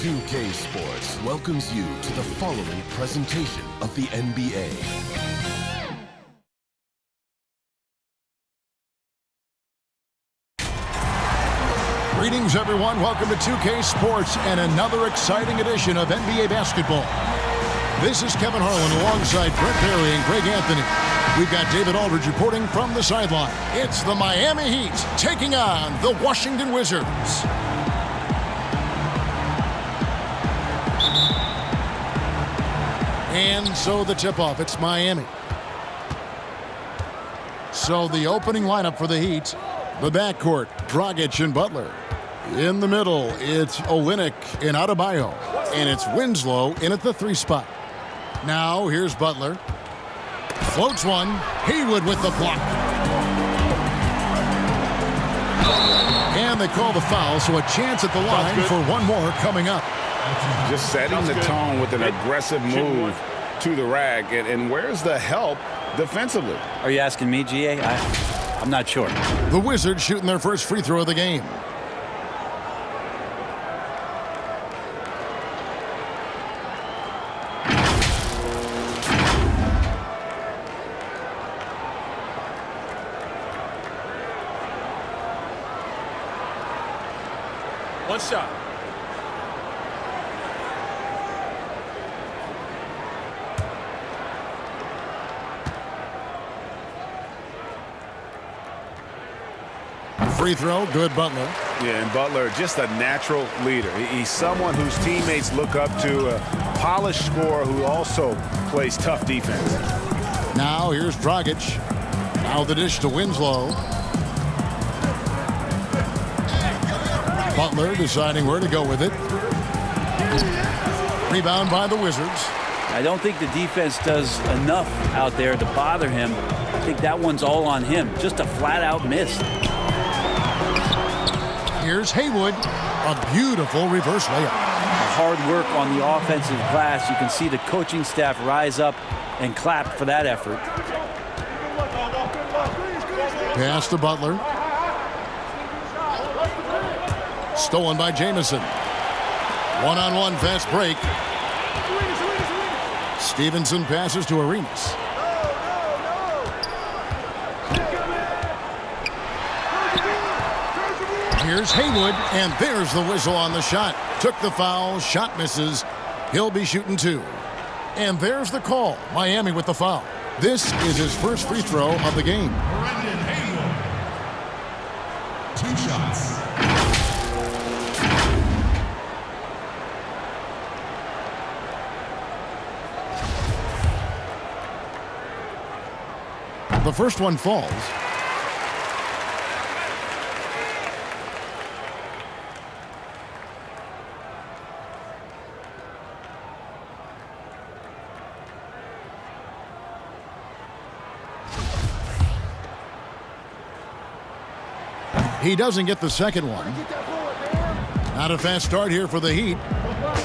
2K Sports welcomes you to the following presentation of the NBA. Greetings, everyone. Welcome to 2K Sports and another exciting edition of NBA basketball. This is Kevin Harlan alongside Brett Perry and Greg Anthony. We've got David Aldridge reporting from the sideline. It's the Miami Heat taking on the Washington Wizards. And so the tip-off, it's Miami. So the opening lineup for the Heat, the backcourt, Dragic and Butler. In the middle, it's Olynyk and Adebayo. And it's Winslow in at the 3 spot. Now, here's Butler. Floats one. Haywood with the block. And they call the foul, so a chance at the line for one more coming up. Just setting the tone with an aggressive move to the rack. And where's the help defensively? Are you asking me, GA? I'm not sure. The Wizards shooting their first free throw of the game. One shot. Free throw, good Butler. Yeah, and Butler, just a natural leader. He's someone whose teammates look up to, a polished scorer who also plays tough defense. Now here's Dragic. Now the dish to Winslow. Butler deciding where to go with it. Rebound by the Wizards. I don't think the defense does enough out there to bother him. I think that one's all on him. Just a flat-out miss. Here's Haywood. A beautiful reverse layup. Hard work on the offensive glass. You can see the coaching staff rise up and clap for that effort. Pass to Butler. Stolen by Jamison. One-on-one fast break. Stevenson passes to Arenas. Here's Haywood, and there's the whistle on the shot. Took the foul, shot misses. He'll be shooting 2. And there's the call. Miami with the foul. This is his first free throw of the game. Brendan Haywood. 2 shots. The first one falls. He doesn't get the second one. Not a fast start here for the Heat.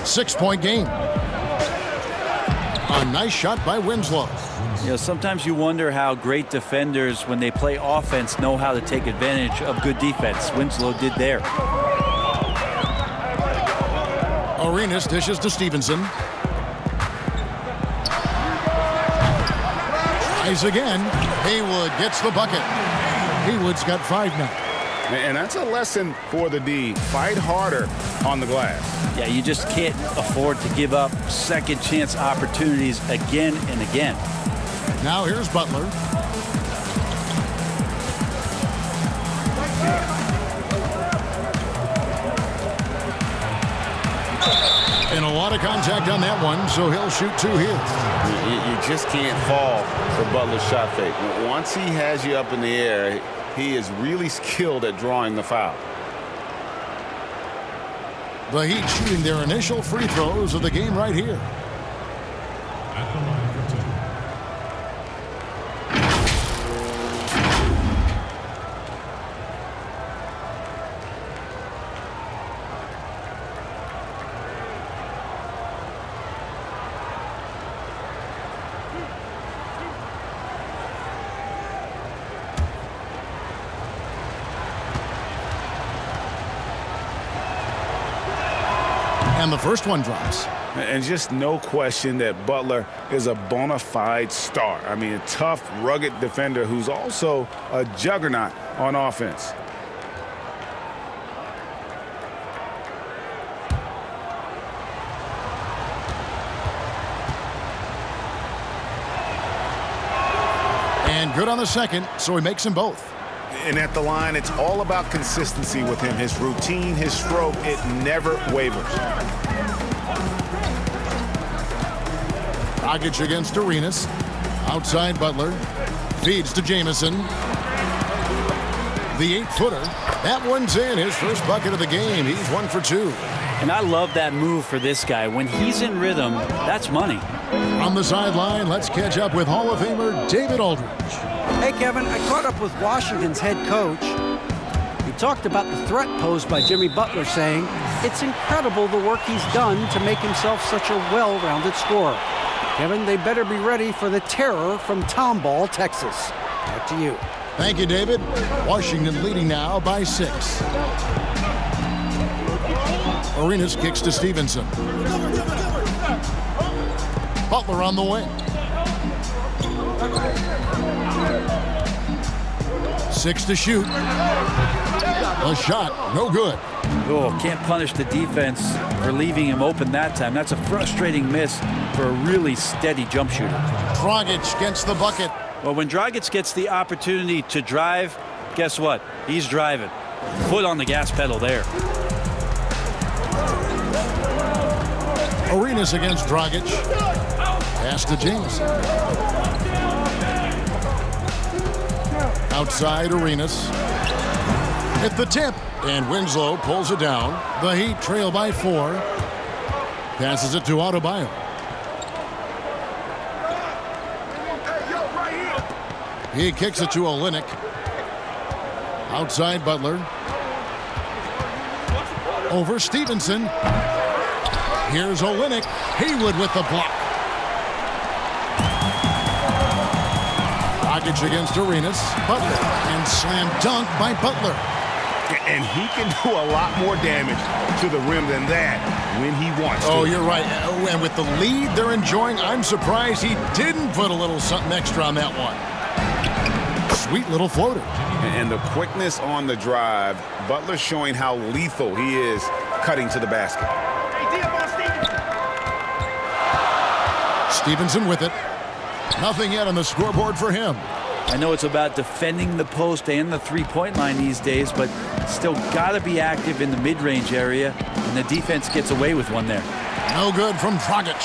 6-point game. A nice shot by Winslow. You know, sometimes you wonder how great defenders, when they play offense, know how to take advantage of good defense. Winslow did there. Arenas dishes to Stevenson. Tries again. Haywood gets the bucket. Haywood's got 5 now. And that's a lesson for the D. Fight harder on the glass. Yeah, you just can't afford to give up second chance opportunities again and again. Now here's Butler. And a lot of contact on that one, so he'll shoot 2 here. You just can't fall for Butler's shot fake. Once he has you up in the air, he is really skilled at drawing the foul. The Heat shooting their initial free throws of the game right here. At the line for 2. And the first one drops. And just no question that Butler is a bona fide star. I mean, a tough, rugged defender who's also a juggernaut on offense. And good on the second, so he makes them both. And at the line, it's all about consistency with him. His routine, his stroke, it never wavers. Dragic against Arenas. Outside Butler. Feeds to Jamison. The 8-footer. That one's in. His first bucket of the game. He's 1 for 2. And I love that move for this guy. When he's in rhythm, that's money. On the sideline, let's catch up with Hall of Famer David Aldridge. Hey, Kevin, I caught up with Washington's head coach. He talked about the threat posed by Jimmy Butler, saying, it's incredible the work he's done to make himself such a well-rounded scorer. Kevin, they better be ready for the terror from Tomball, Texas. Back to you. Thank you, David. Washington leading now by 6. Arenas kicks to Stevenson. Butler on the wing. 6 to shoot. A shot, no good. Oh, can't punish the defense for leaving him open that time. That's a frustrating miss for a really steady jump shooter. Dragic gets the bucket. Well, when Dragic gets the opportunity to drive, guess what? He's driving. Foot on the gas pedal there. Arenas against Dragic. Pass to Jamison. Outside Arenas. Hit the tip. And Winslow pulls it down. The Heat trail by 4. Passes it to Adebayo. He kicks it to Olynyk. Outside Butler. Over Stevenson. Here's Olynyk. Haywood with the block. Dragic against Arenas. Butler. And slam dunk by Butler. And he can do a lot more damage to the rim than that when he wants to. Oh, you're right. And with the lead they're enjoying, I'm surprised he didn't put a little something extra on that one. Sweet little floater. And the quickness on the drive, Butler showing how lethal he is cutting to the basket. Stevenson with it. Nothing yet on the scoreboard for him. I know it's about defending the post and the three-point line these days, but still got to be active in the mid-range area, and the defense gets away with one there. No good from Dragic.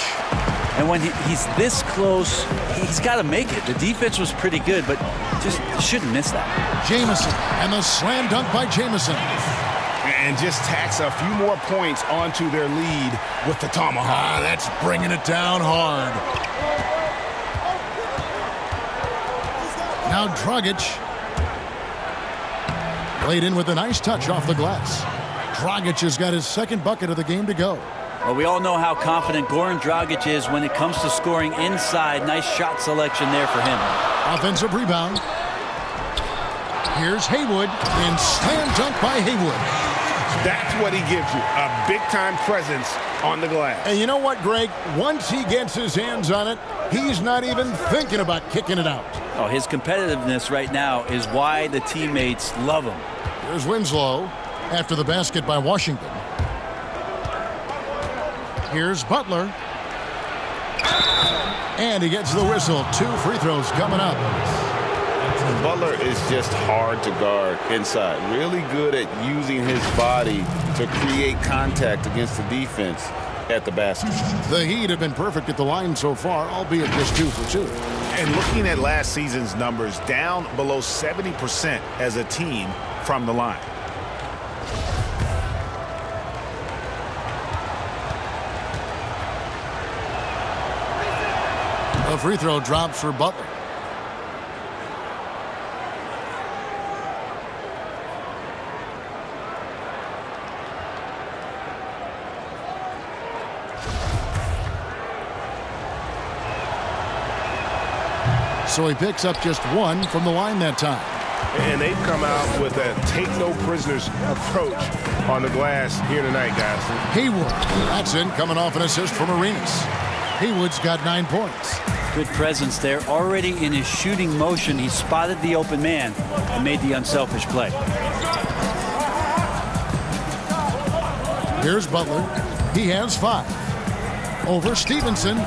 And when he's this close, he's got to make it. The defense was pretty good, but just shouldn't miss that. Jamison, and the slam dunk by Jamison. And just tacks a few more points onto their lead with the tomahawk. That's bringing it down hard. Now Dragic. Laid in with a nice touch off the glass. Dragic has got his second bucket of the game to go. Well, we all know how confident Goran Dragic is when it comes to scoring inside. Nice shot selection there for him. Offensive rebound. Here's Haywood, and slam dunk by Haywood. That's what he gives you, a big-time presence on the glass. And you know what, Greg? Once he gets his hands on it, he's not even thinking about kicking it out. Oh, his competitiveness right now is why the teammates love him. Here's Winslow after the basket by Washington. Here's Butler. And he gets the whistle. 2 free throws coming up. Butler is just hard to guard inside. Really good at using his body to create contact against the defense at the basket. The Heat have been perfect at the line so far, albeit just 2 for 2. And looking at last season's numbers, down below 70% as a team from the line. A free throw drops for Butler. So he picks up just 1 from the line that time. And they've come out with a take-no-prisoners approach on the glass here tonight, guys. Haywood, that's in, coming off an assist from Arenas. Haywood's got 9 points. Good presence there. Already in his shooting motion, he spotted the open man and made the unselfish play. Here's Butler. He has 5. Over Stevenson.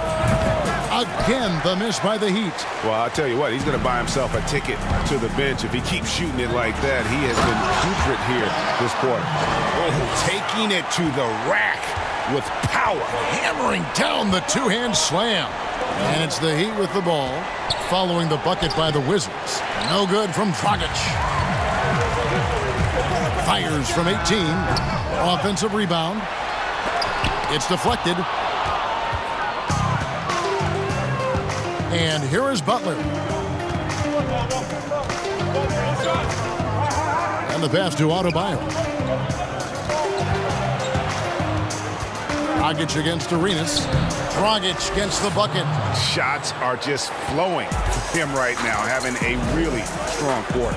Again, the miss by the Heat. Well, I'll tell you what, he's going to buy himself a ticket to the bench if he keeps shooting it like that. He has been putrid here this quarter. Oh, taking it to the rack with power. Hammering down the two-hand slam. And it's the Heat with the ball, following the bucket by the Wizards. No good from Dragic. Fires from 18. Offensive rebound. It's deflected. And here is Butler. And the pass to Adebayo. Dragic against Arenas. Dragic against the bucket. Shots are just flowing for him right now, having a really strong quarter.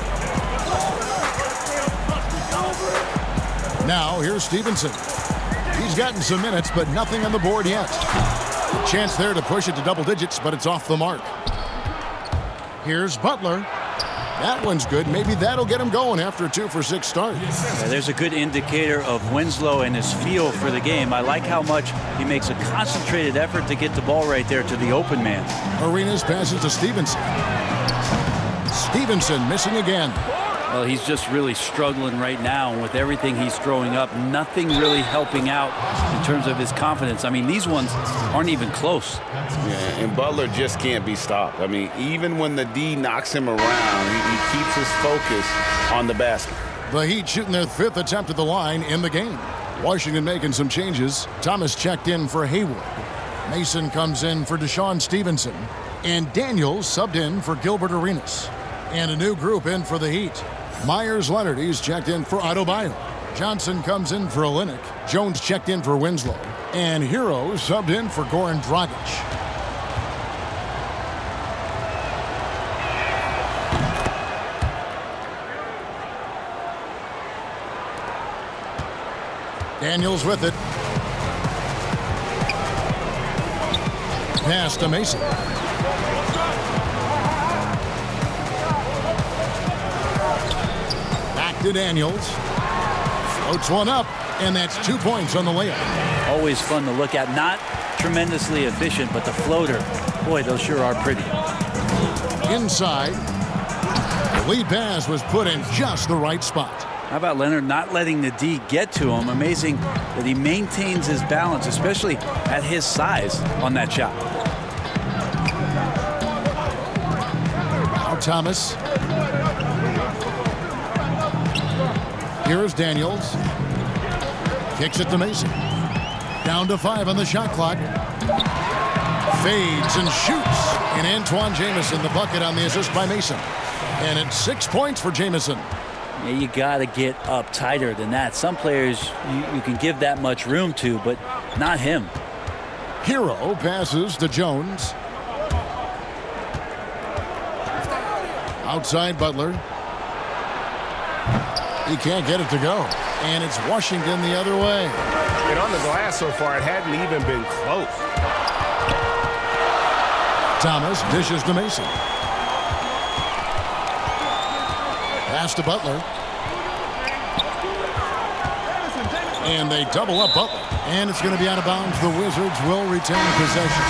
Now, here's Stevenson. He's gotten some minutes, but nothing on the board yet. A chance there to push it to double digits, but it's off the mark. Here's Butler. That one's good. Maybe that'll get him going after a 2-for-6 start. Yeah, there's a good indicator of Winslow and his feel for the game. I like how much he makes a concentrated effort to get the ball right there to the open man. Arenas passes to Stevenson. Stevenson missing again. Well, he's just really struggling right now, and with everything he's throwing up, nothing really helping out in terms of his confidence. I mean, these ones aren't even close. Yeah, and Butler just can't be stopped. I mean, even when the D knocks him around, he keeps his focus on the basket. The Heat shooting their 5th attempt at the line in the game. Washington making some changes. Thomas checked in for Haywood. Mason comes in for Deshaun Stevenson. And Daniels subbed in for Gilbert Arenas. And a new group in for the Heat. Myers Leonard, he's checked in for Adebayo. Johnson comes in for Olynyk. Jones checked in for Winslow. And Hero subbed in for Goran Dragic. Daniels with it. Pass to Mason. Back to Daniels. Floats one up, and that's 2 points on the layup. Always fun to look at. Not tremendously efficient, but the floater, boy, those sure are pretty. Inside. The lead pass was put in just the right spot. How about Leonard not letting the D get to him? Amazing that he maintains his balance, especially at his size on that shot. Now Thomas. Here is Daniels. Kicks it to Mason. Down to 5 on the shot clock. Fades and shoots. And Antoine Jamison, the bucket on the assist by Mason. And it's 6 points for Jamison. Yeah, you got to get up tighter than that. Some players you can give that much room to, but not him. Hero passes to Jones. Outside Butler. He can't get it to go. And it's Washington the other way. And on the glass so far, it hadn't even been close. Thomas dishes to Mason. Pass to Butler. And they double up Butler. And it's going to be out of bounds. The Wizards will retain possession.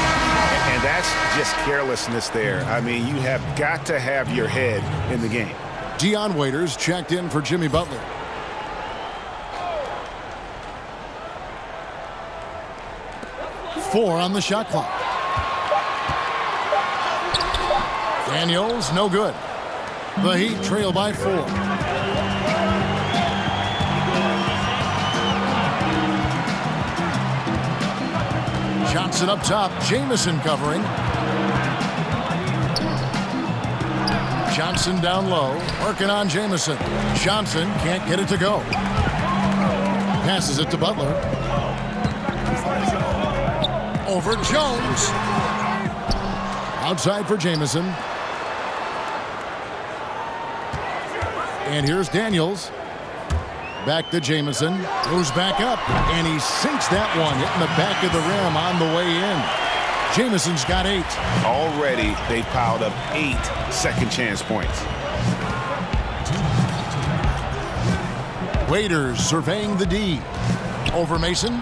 And that's just carelessness there. I mean, you have got to have your head in the game. Dion Waiters checked in for Jimmy Butler. Four on the shot clock. Daniels, no good. The Heat trail by 4. Johnson up top. Jamison covering. Johnson down low. Working on Jamison. Johnson can't get it to go. Passes it to Butler. Over Jones. Outside for Jamison. And here's Daniels. Back to Jamison. Goes back up. And he sinks that one, hitting the back of the rim on the way in. Jamison's got 8. Already, they piled up 8 second chance points. Waiters surveying the D. Over Mason.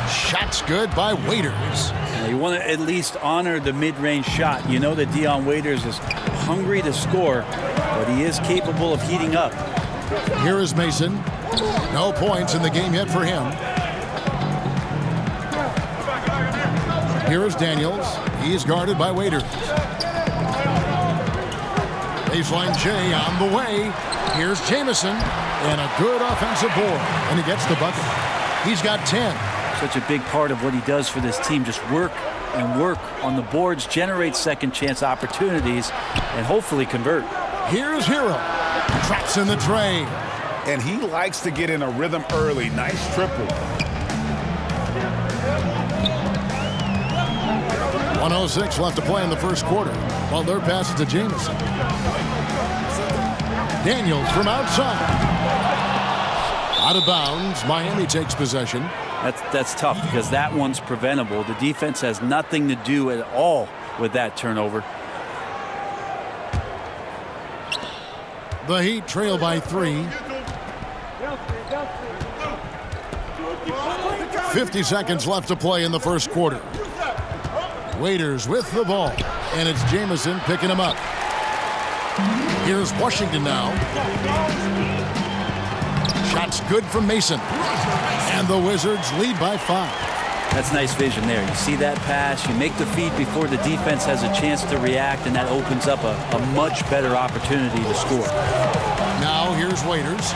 Shot's good by Waiters. You want to at least honor the mid-range shot. You know that Dion Waiters is hungry to score, but he is capable of heating up. Here is Mason. No points in the game yet for him. Here is Daniels. He's guarded by Waiters. Baseline J on the way. Here's Jamison. And a good offensive board. And he gets the bucket. He's got 10. Such a big part of what he does for this team. Just work and work on the boards, generate second chance opportunities, and hopefully convert. Here's Hero. Traps in the tray. And he likes to get in a rhythm early. Nice triple. 1:06 left to play in the first quarter. Butler passes to Jamison. Daniels from outside. Out of bounds. Miami takes possession. That's tough because that one's preventable. The defense has nothing to do at all with that turnover. The Heat trail by 3. 50 seconds left to play in the first quarter. Waiters with the ball. And it's Jamison picking him up. Here's Washington now. Shot's good from Mason. And the Wizards lead by 5. That's nice vision there. You see that pass, you make the feed before the defense has a chance to react, and that opens up a much better opportunity to score. Now here's Waiters.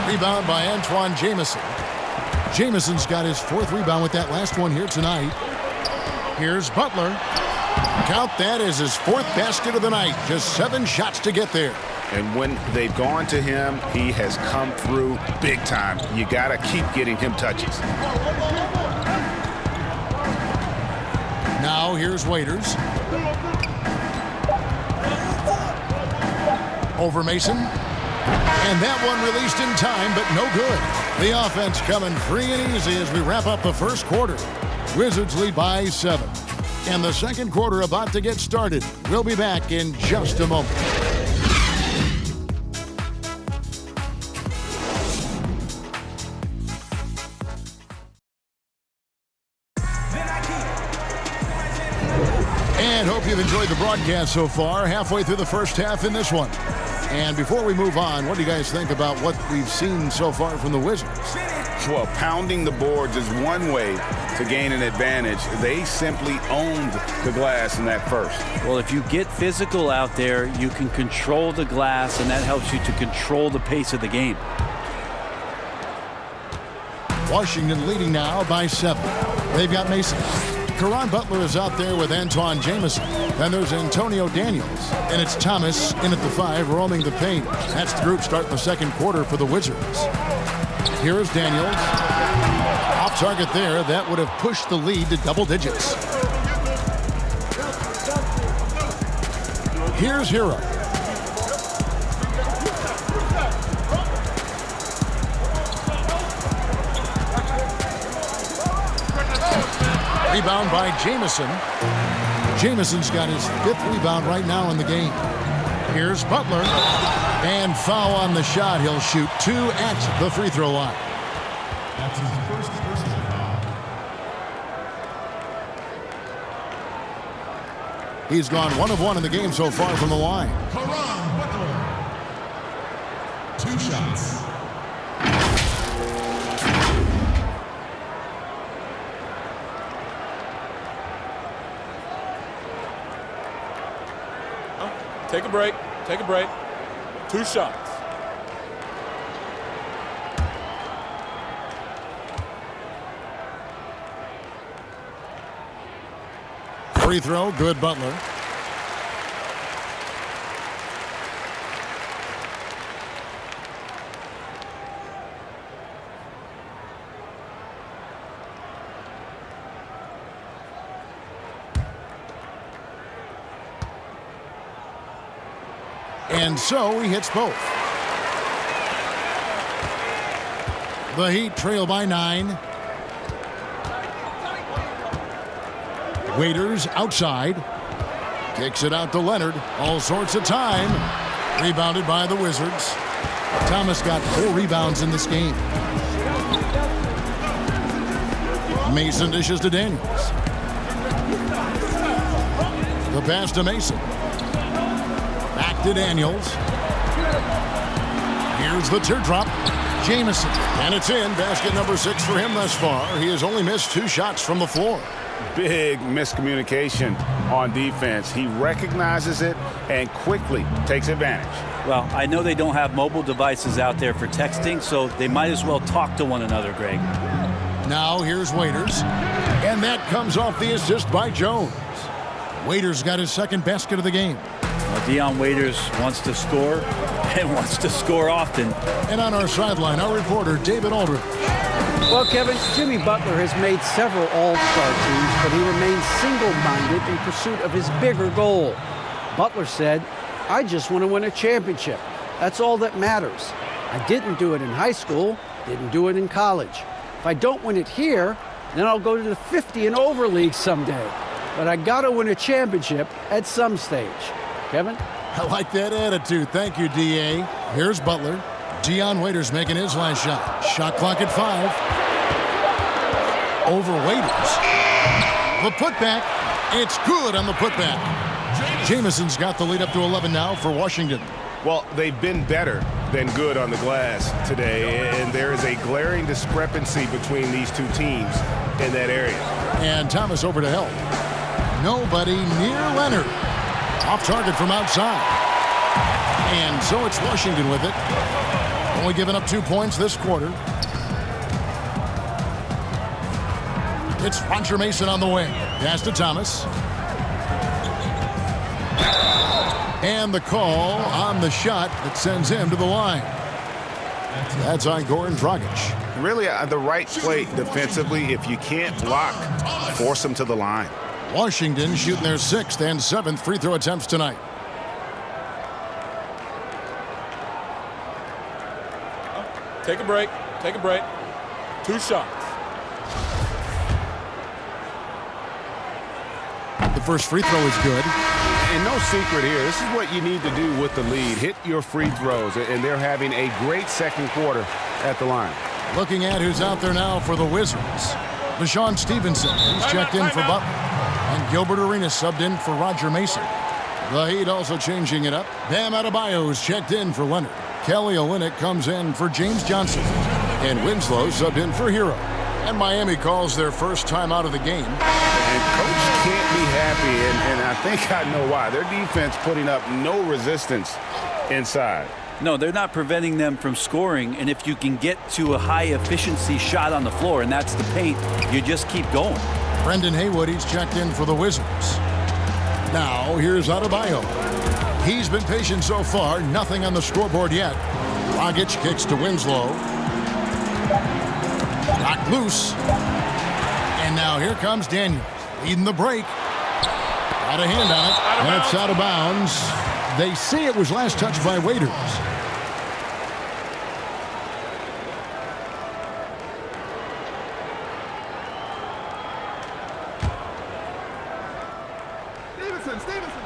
Rebound by Antoine Jamison. Jamison's got his 4th rebound with that last one here tonight. Here's Butler. Count that as his 4th basket of the night. Just 7 shots to get there. And when they've gone to him, he has come through big time. You got to keep getting him touches. Now here's Waiters. Over Mason. And that one released in time, but no good. The offense coming free and easy as we wrap up the first quarter. Wizards lead by 7. And the second quarter about to get started. We'll be back in just a moment. And hope you've enjoyed the broadcast so far. Halfway through the first half in this one. And before we move on, what do you guys think about what we've seen so far from the Wizards? Well, pounding the boards is one way to gain an advantage. They simply owned the glass in that first. Well, if you get physical out there, you can control the glass, and that helps you to control the pace of the game. Washington leading now by 7. They've got Mason. Caron Butler is out there with Antoine Jamison. Then there's Antonio Daniels. And it's Thomas in at the 5, roaming the paint. That's the group starting the second quarter for the Wizards. Here is Daniels. Off target there. That would have pushed the lead to double digits. Here's Hero. Rebound by Jamison. Jamison's got his 5th rebound right now in the game. Here's Butler. And foul on the shot. He'll shoot 2 at the free throw line. That's his first personal foul. He's gone 1 of 1 in the game so far from the line. Caron Butler. 2 shots. Take a break. Take a break. 2 shots. Free throw, good Butler. And so he hits both. The Heat trail by 9. Waiters outside. Kicks it out to Leonard. All sorts of time. Rebounded by the Wizards. Thomas got 4 rebounds in this game. Mason dishes to Daniels. The pass to Mason. Back to Daniels. Here's the teardrop. Jamison. And it's in. Basket number 6 for him thus far. He has only missed 2 shots from the floor. Big miscommunication on defense. He recognizes it and quickly takes advantage. Well, I know they don't have mobile devices out there for texting, so they might as well talk to one another, Greg. Now here's Waiters. And that comes off the assist by Jones. Waiters got his 2nd basket of the game. Well, Dion Waiters wants to score and wants to score often. And on our sideline, our reporter, David Aldridge. Well, Kevin, Jimmy Butler has made several all-star teams, but he remains single-minded in pursuit of his bigger goal. Butler said, "I just want to win a championship. That's all that matters. I didn't do it in high school, didn't do it in college. If I don't win it here, then I'll go to the 50 and over league someday. But I got to win a championship at some stage." Kevin? I like that attitude. Thank you, D.A. Here's Butler. Dion Waiters making his last shot. Shot clock at 5. Over Waiters. The putback. It's good on the putback. Jamison's got the lead up to 11 now for Washington. Well, they've been better than good on the glass today, and there is a glaring discrepancy between these two teams in that area. And Thomas over to help. Nobody near Leonard. Off target from outside. And so it's Washington with it. Only giving up 2 points this quarter. It's Roger Mason on the wing. Pass to Thomas. And the call on the shot that sends him to the line. That's on Goran Dragic. Really, the right play defensively. If you can't block, force them to the line. Washington shooting their 6th and 7th free throw attempts tonight. Take a break. Take a break. 2 shots. The first free throw is good. And no secret here. This is what you need to do with the lead. Hit your free throws. And they're having a great second quarter at the line. Looking at who's out there now for the Wizards. Deshaun Stevenson. He's checked in for Butler. And Gilbert Arenas subbed in for Roger Mason. The Heat also changing it up. Bam Adebayo is checked in for Leonard. Kelly Olynyk comes in for James Johnson. And Winslow subbed in for Hero. And Miami calls their first time out of the game. And coach can't be happy, and I think I know why. Their defense putting up no resistance inside. No, they're not preventing them from scoring, and if you can get to a high-efficiency shot on the floor, and that's the paint, you just keep going. Brendan Haywood, he's checked in for the Wizards. Now, here's Adebayo. He's been patient so far, nothing on the scoreboard yet. Dragic kicks to Winslow. Knocked loose. And now here comes Daniels, leading the break. Got a hand on it, and it's out of bounds. They say it was last touched by Waiters.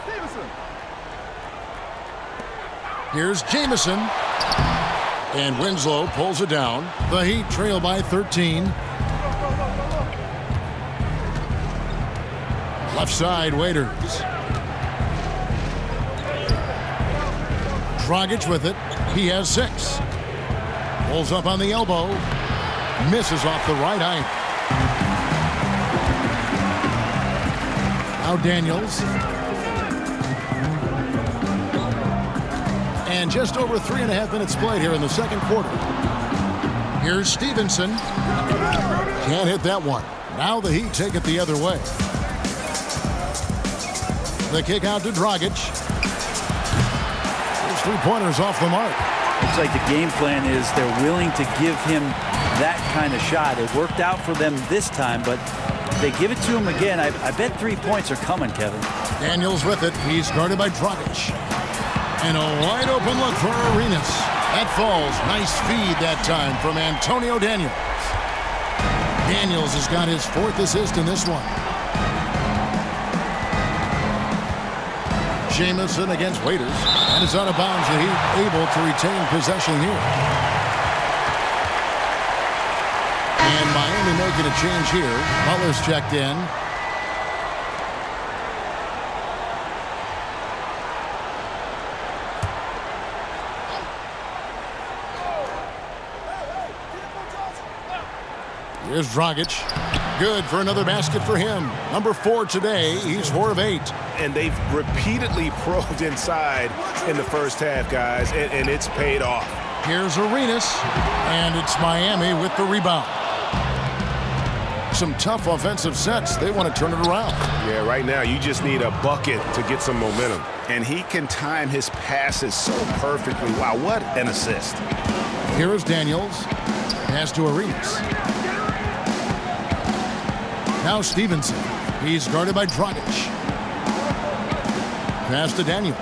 Stevenson. Here's Jamison. And Winslow pulls it down. The Heat trail by 13. Left side, Waiters. Dragic with it. He has 6. Pulls up on the elbow. Misses off the right eye. Now Daniels. And just over 3.5 minutes played here in the second quarter. Here's Stevenson. Can't hit that one. Now the Heat take it the other way. The kick out to Dragic. Those 3-pointers off the mark. Looks like the game plan is they're willing to give him that kind of shot. It worked out for them this time, but if they give it to him again, I bet 3 points are coming, Kevin. Daniels with it. He's guarded by Dragic. And a wide open look for Arenas. That falls. Nice feed that time from Antonio Daniels. Daniels has got his 4th assist in this one. Jamison against Waiters, and it's out of bounds. The Heat able to retain possession here. And Miami making a change here. Butler's checked in. Here's Dragic. Good for another basket for him. Number 4 today. He's 4 of 8. And they've repeatedly probed inside in the first half, guys, and it's paid off. Here's Arenas, and it's Miami with the rebound. Some tough offensive sets. They want to turn it around. Yeah, right now you just need a bucket to get some momentum. And he can time his passes so perfectly. Wow, what an assist. Here is Daniels. Pass to Arenas. Now Stevenson. He's guarded by Dragic. Pass to Daniels.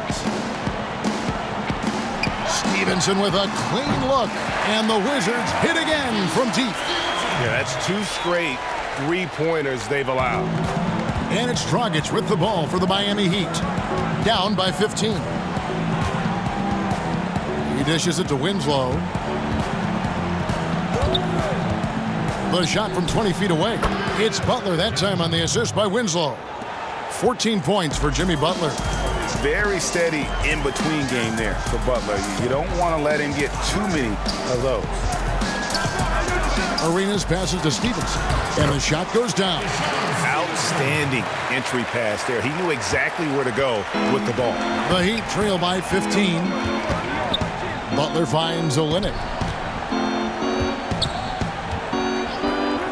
Stevenson with a clean look. And the Wizards hit again from deep. Yeah, that's 2 straight 3-pointers they've allowed. And it's Dragic with the ball for the Miami Heat. Down by 15. He dishes it to Winslow. The shot from 20 feet away. It's Butler that time on the assist by Winslow. 14 points for Jimmy Butler. Very steady in-between game there for Butler. You don't want to let him get too many of those. Arenas passes to Stevenson, and the shot goes down. Outstanding entry pass there. He knew exactly where to go with the ball. The Heat trail by 15. Butler finds Olynyk.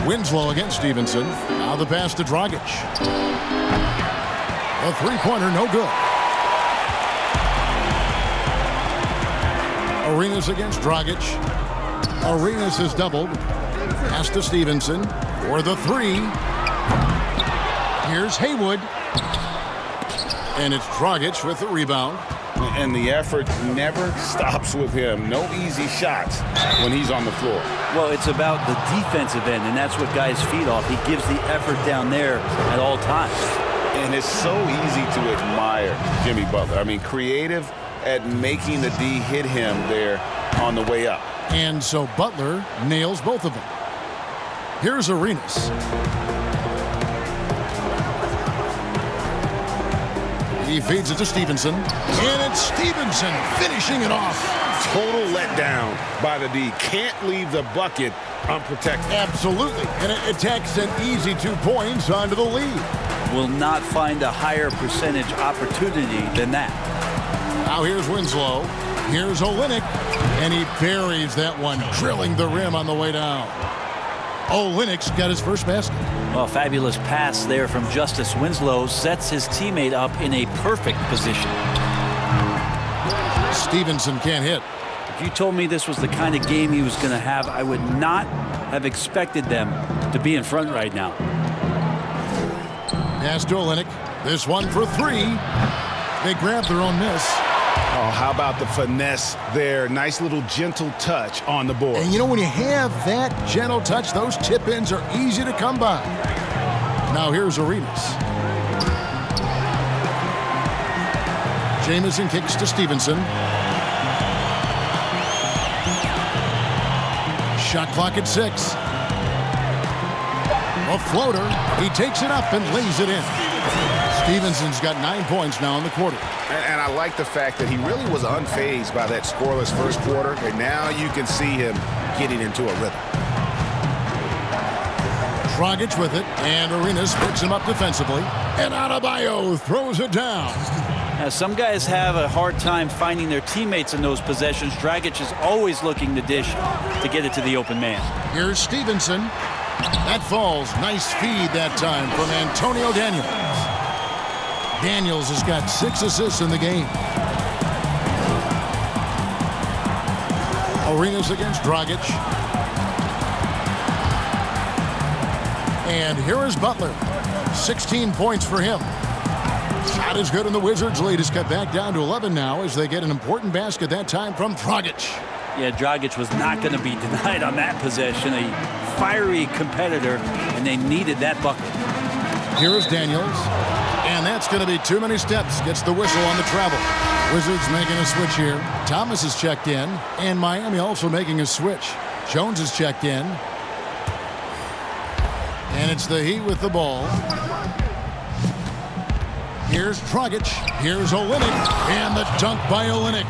Winslow against Stevenson. Now the pass to Dragic. A 3-pointer, no good. Arenas against Dragic. Arenas is doubled. Pass to Stevenson for the 3. Here's Haywood. And it's Dragic with the rebound. And the effort never stops with him. No easy shots when he's on the floor. Well, it's about the defensive end, and that's what guys feed off. He gives the effort down there at all times. And it's so easy to admire Jimmy Butler. I mean, creative at making the D hit him there on the way up. And so Butler nails both of them. Here's Arenas. He feeds it to Stevenson. And it's Stevenson finishing it off. Total letdown by the D. Can't leave the bucket unprotected. Absolutely. And it takes an easy 2 points onto the lead. Will not find a higher percentage opportunity than that. Now here's Winslow. Here's Olynyk. And he buries that one, drilling the rim on the way down. Olynyk's got his first basket. Well, fabulous pass there from Justice Winslow sets his teammate up in a perfect position. Stevenson can't hit. If you told me this was the kind of game he was going to have, I would not have expected them to be in front right now. Pass to Olynyk. This one for 3. They grab their own miss. Oh, how about the finesse there? Nice little gentle touch on the board. And you know, when you have that gentle touch, those tip-ins are easy to come by. Now here's Arenas. Jamison kicks to Stevenson. Shot clock at 6. A floater. He takes it up and lays it in. Stevenson's got 9 points now in the quarter. And I like the fact that he really was unfazed by that scoreless first quarter. And now you can see him getting into a rhythm. Dragic with it, and Arenas picks him up defensively. And Adebayo throws it down. Now, some guys have a hard time finding their teammates in those possessions. Dragic is always looking to dish to get it to the open man. Here's Stevenson. That falls. Nice feed that time from Antonio Daniels. Daniels has got 6 assists in the game. Arenas against Dragic. And here is Butler. 16 points for him. Shot is good, and the Wizards' lead is cut back down to 11 now as they get an important basket that time from Dragic. Yeah, Dragic was not going to be denied on that possession. A fiery competitor, and they needed that bucket. Here is Daniels, and that's going to be too many steps. Gets the whistle on the travel. Wizards making a switch here. Thomas is checked in, and Miami also making a switch. Jones is checked in. And it's the Heat with the ball. Here's Dragic. Here's Olynyk, and the dunk by Olynyk.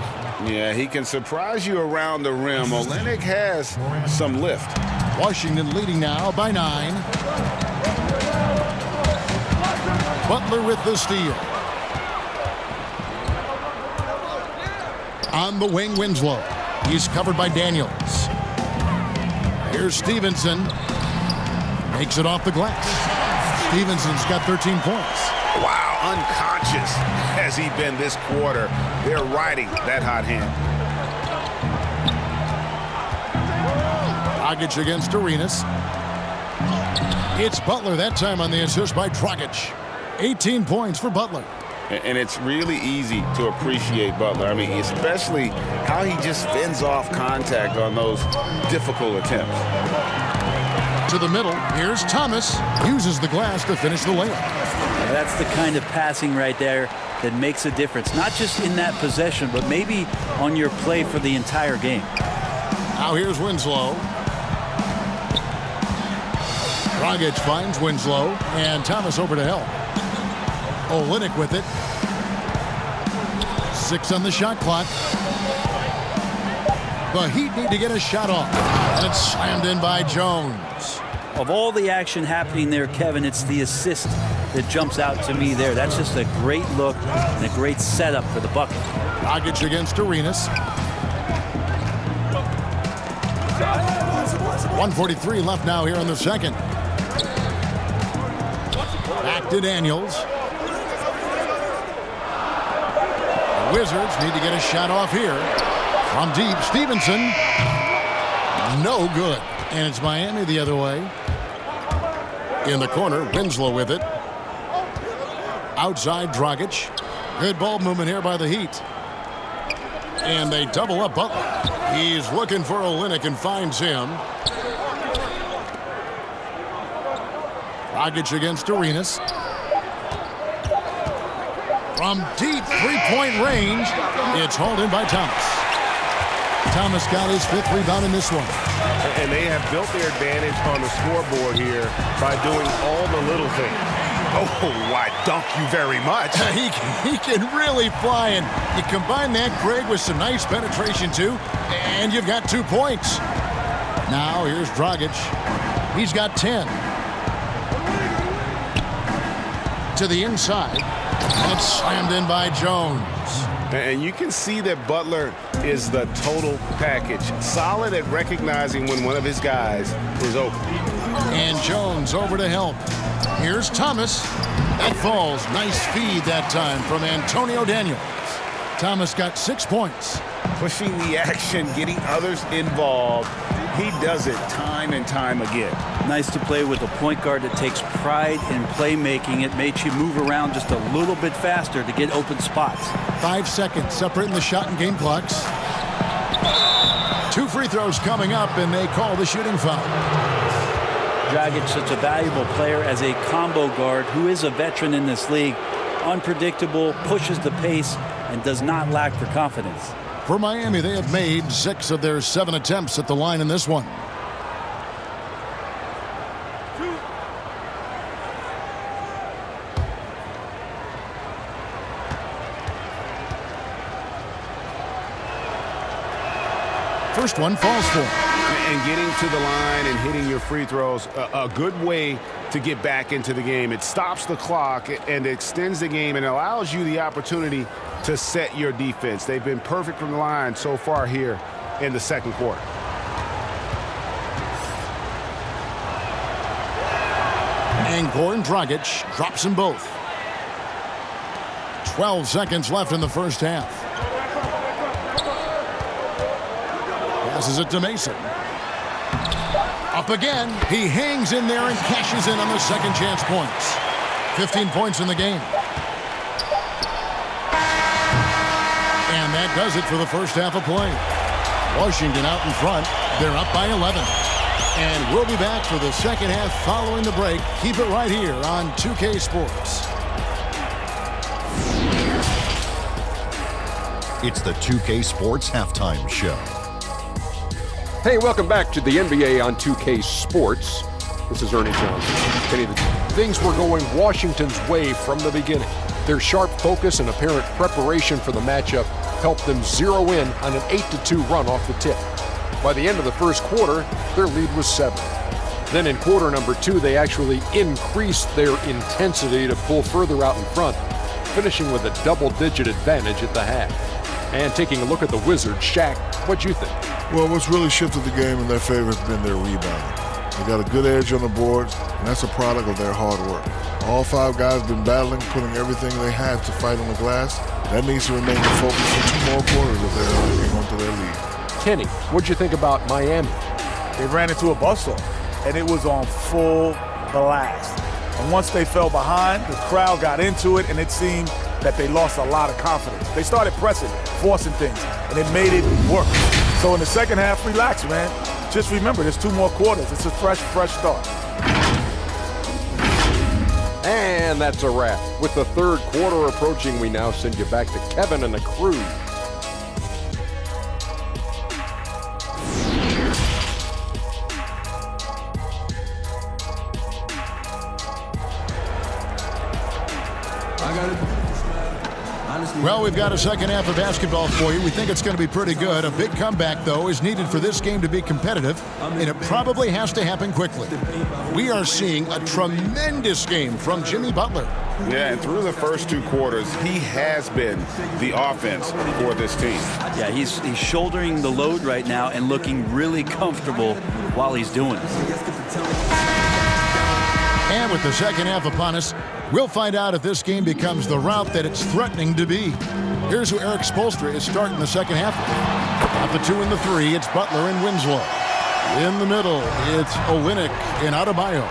Yeah, he can surprise you around the rim. Olynyk has some lift. Washington leading now by 9. Butler with the steal. On the wing, Winslow. He's covered by Daniels. Here's Stevenson. Makes it off the glass. Stevenson's got 13 points. Wow, unconscious has he been this quarter. They're riding that hot hand. Dragic against Arenas. It's Butler that time on the assist by Dragic. 18 points for Butler. And it's really easy to appreciate Butler. I mean, especially how he just fends off contact on those difficult attempts. To the middle, here's Thomas. Uses the glass to finish the layup. That's the kind of passing right there that makes a difference. Not just in that possession, but maybe on your play for the entire game. Now here's Winslow. Dragic finds Winslow, and Thomas over to help. Olynyk with it. 6 on the shot clock. The Heat need to get a shot off. And it's slammed in by Jones. Of all the action happening there, Kevin, it's the assist that jumps out to me there. That's just a great look and a great setup for the bucket. Dragic against Arenas. 1:43 left now here in the second. Back to Daniels. The Wizards need to get a shot off here. From deep, Stevenson. No good. And it's Miami the other way. In the corner, Winslow with it. Outside, Dragic. Good ball movement here by the Heat. And they double up Butler. He's looking for Olynyk and finds him. Dragic against Arenas. From deep three-point range, it's hauled in by Thomas. Thomas got his 5th rebound in this one. And they have built their advantage on the scoreboard here by doing all the little things. Oh, why, dunk you very much. He can really fly, and you combine that, Greg, with some nice penetration, too, and you've got 2 points. Now, here's Dragic. He's got 10. To the inside. That's slammed in by Jones. And you can see that Butler is the total package. Solid at recognizing when one of his guys is open. And Jones over to help. Here's Thomas. That falls. Nice feed that time from Antonio Daniels. Thomas got 6 points. Pushing the action, getting others involved. He does it time and time again. Nice to play with a point guard that takes pride in playmaking. It makes you move around just a little bit faster to get open spots. 5 seconds separating the shot and game clocks. 2 free throws coming up, and they call the shooting foul. Dragic, such a valuable player as a combo guard who is a veteran in this league. Unpredictable, pushes the pace, and does not lack for confidence. For Miami, they have made 6 of their 7 attempts at the line in this one. First one falls for him. And getting to the line and hitting your free throws, a good way to get back into the game. It stops the clock and extends the game and allows you the opportunity to set your defense. They've been perfect from the line so far here in the second quarter. And Goran Dragic drops them both. 12 seconds left in the first half. Passes it to Mason. Up again. He hangs in there and cashes in on the second chance points. 15 points in the game. And that does it for the first half of play. Washington out in front. They're up by 11. And we'll be back for the second half following the break. Keep it right here on 2K Sports. It's the 2K Sports Halftime Show. Hey, welcome back to the NBA on 2K Sports. This is Ernie Johnson. Kenny, things were going Washington's way from the beginning. Their sharp focus and apparent preparation for the matchup helped them zero in on an 8-2 run off the tip. By the end of the first quarter, their lead was 7. Then in quarter number 2, they actually increased their intensity to pull further out in front, finishing with a double-digit advantage at the half. And taking a look at the Wizards, Shaq, what'd you think? Well, what's really shifted the game in their favor has been their rebounding. They got a good edge on the boards, and that's a product of their hard work. All 5 guys have been battling, putting everything they have to fight on the glass. That needs to remain the focus for 2 more quarters if they're going to hang on to their lead. Kenny, what'd you think about Miami? They ran into a buzzsaw, and it was on full blast. And once they fell behind, the crowd got into it, and it seemed that they lost a lot of confidence. They started pressing, forcing things, and it made it work. So in the second half, relax, man. Just remember, there's 2 more quarters. It's a fresh start. And that's a wrap. With the third quarter approaching, we now send you back to Kevin and the crew. Well, we've got a second half of basketball for you. We think it's going to be pretty good. A big comeback, though, is needed for this game to be competitive, and it probably has to happen quickly. We are seeing a tremendous game from Jimmy Butler. Yeah, and through the first 2 quarters, he has been the offense for this team. Yeah, he's shouldering the load right now and looking really comfortable while he's doing it. And with the second half upon us, we'll find out if this game becomes the rout that it's threatening to be. Here's who Eric Spoelstra is starting the second half with. At the 2 and the 3, it's Butler and Winslow. In the middle, it's Olynyk and Adebayo.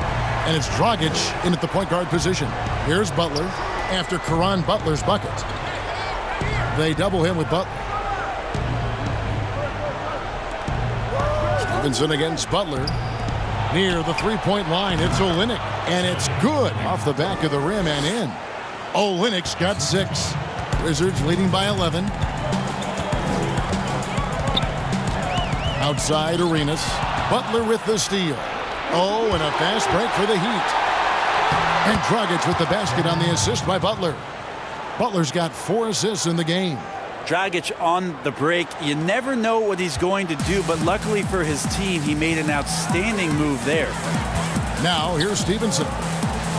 And it's Dragic in at the point guard position. Here's Butler after Caron Butler's bucket. They double him with Butler. Stevenson against Butler. Near the 3-point line, it's Olynyk, and it's good off the back of the rim and in. Olynyk's got 6. Wizards leading by 11. Outside Arenas. Butler with the steal. Oh, and a fast break for the Heat. And Dragic with the basket on the assist by Butler. Butler's got 4 assists in the game. Dragic on the break. You never know what he's going to do, but luckily for his team, he made an outstanding move there. Now, here's Stevenson.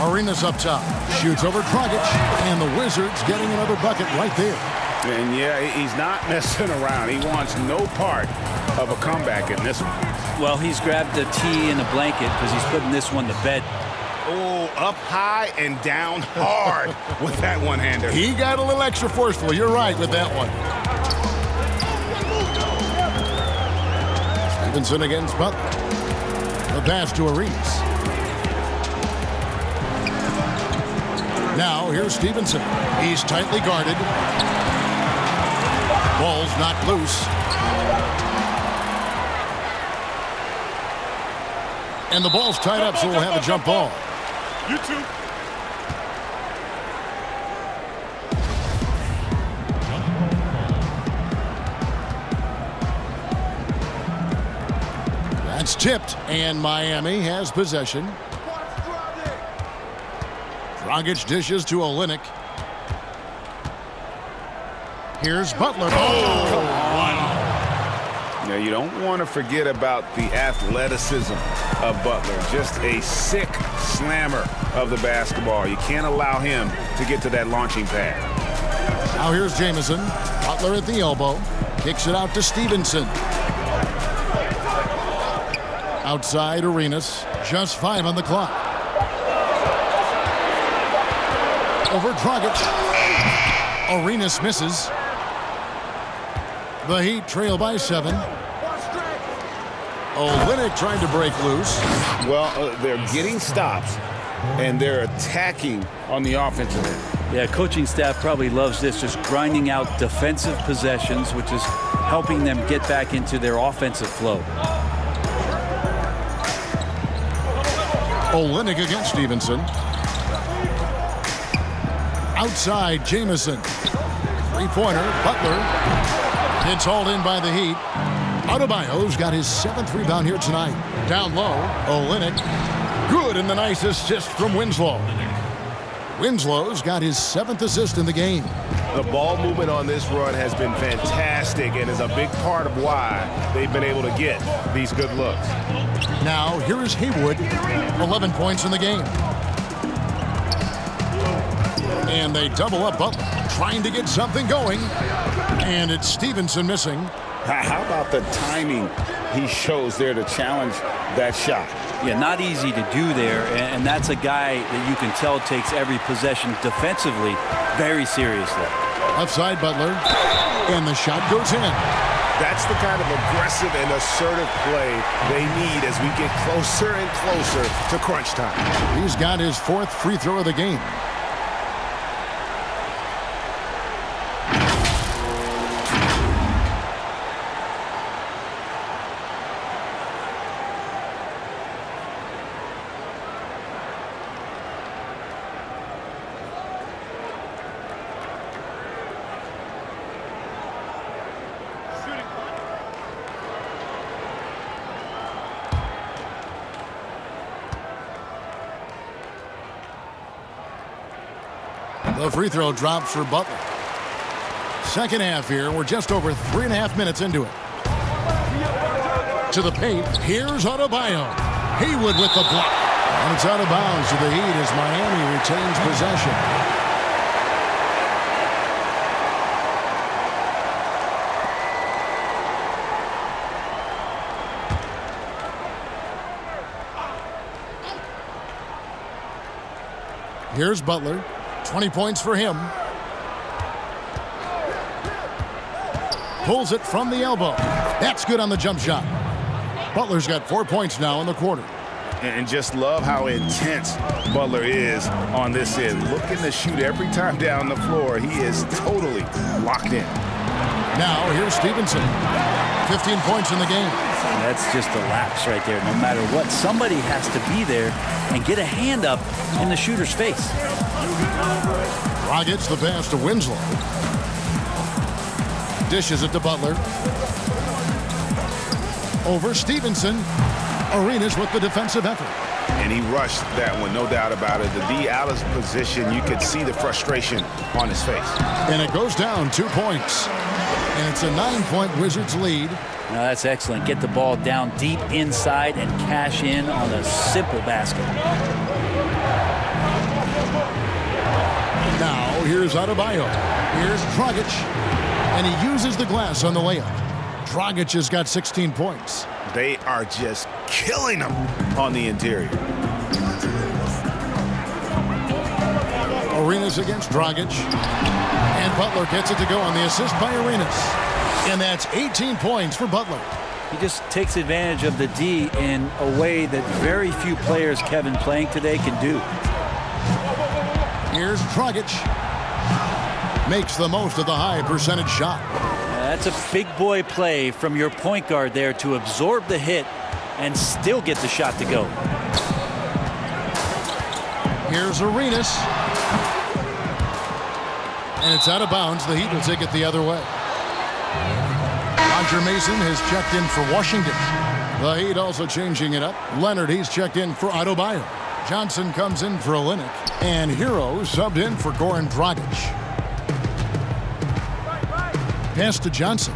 Arenas up top. Shoots over Dragic, and the Wizards getting another bucket right there. And yeah, he's not messing around. He wants no part of a comeback in this one. Well, he's grabbed a tee and a blanket because he's putting this one to bed. Oh, up high and down hard with that one-hander. He got a little extra forceful. You're right with that one. Stevenson against Butler. The pass to Arenas. Now here's Stevenson. He's tightly guarded. Ball's knocked loose. And the ball's tied up, so we'll have a jump ball. You too. That's tipped, and Miami has possession. Dragic dishes to Olynyk. Here's Butler. Oh, come on. Now, you don't want to forget about the athleticism of Butler. Just a sick slammer of the basketball. You can't allow him to get to that launching pad. Now here's Jamison. Butler at the elbow. Kicks it out to Stevenson. Outside Arenas. Just 5 on the clock. Over Dragic. Arenas misses. The Heat trail by 7. Olynyk trying to break loose. Well, they're getting stops, and they're attacking on the offensive end. Yeah, coaching staff probably loves this, just grinding out defensive possessions, which is helping them get back into their offensive flow. Olynyk against Stevenson. Outside, Jamison. Three-pointer, Butler. It's hauled in by the Heat. Adebayo's got his 7th rebound here tonight. Down low, Olynyk. Good, and the nice assist from Winslow. Winslow's got his 7th assist in the game. The ball movement on this run has been fantastic and is a big part of why they've been able to get these good looks. Now, here is Haywood, 11 points in the game. And they double up Butler, trying to get something going. And it's Stevenson missing. How about the timing he shows there to challenge that shot? Yeah, not easy to do there, and that's a guy that you can tell takes every possession defensively very seriously. Outside Butler, and the shot goes in. That's the kind of aggressive and assertive play they need as we get closer and closer to crunch time. He's got his 4th free throw of the game. The free throw drops for Butler. Second half here. We're just over 3.5 minutes into it. To the paint. Here's Adebayo. Haywood with the block. And it's out of bounds to the Heat as Miami retains possession. Here's Butler. 20 points for him. Pulls it from the elbow. That's good on the jump shot. Butler's got 4 points now in the quarter. And just love how intense Butler is on this end. Looking to shoot every time down the floor. He is totally locked in. Now here's Stevenson. 15 points in the game. That's just a lapse right there. No matter what, somebody has to be there and get a hand up in the shooter's face. Dragic the pass to Winslow. Dishes it to Butler. Over Stevenson. Arenas with the defensive effort. And he rushed that one, no doubt about it. To be out of position, you could see the frustration on his face. And it goes down 2 points. And it's a 9-point Wizards lead. Now that's excellent. Get the ball down deep inside and cash in on a simple basket. Now here's Adebayo. Here's Dragic. And he uses the glass on the layup. Dragic has got 16 points. They are just killing them on the interior. Arenas against Dragic. And Butler gets it to go on the assist by Arenas. And that's 18 points for Butler. He just takes advantage of the D in a way that very few players, Kevin, playing today can do. Here's Dragic. Makes the most of the high percentage shot. That's a big boy play from your point guard there to absorb the hit and still get the shot to go. Here's Arenas. And it's out of bounds. The Heat will take it the other way. Roger Mason has checked in for Washington. The Heat also changing it up. Leonard, he's checked in for Adebayo. Johnson comes in for Olynyk. And Hero subbed in for Goran Dragic. Pass to Johnson.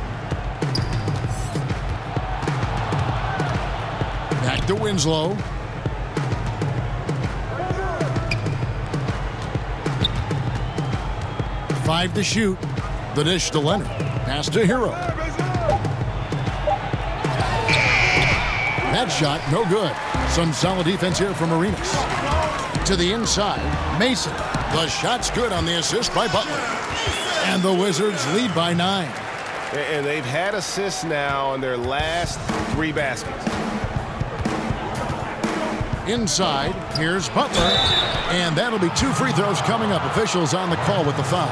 Back to Winslow. Five to shoot. The dish to Leonard. Pass to Hero. That shot, no good. Some solid defense here from Arenas. To the inside, Mason. The shot's good on the assist by Butler. And the Wizards lead by 9. And they've had assists now on their last 3 baskets. Inside, here's Butler. And that'll be 2 free throws coming up. Officials on the call with the foul.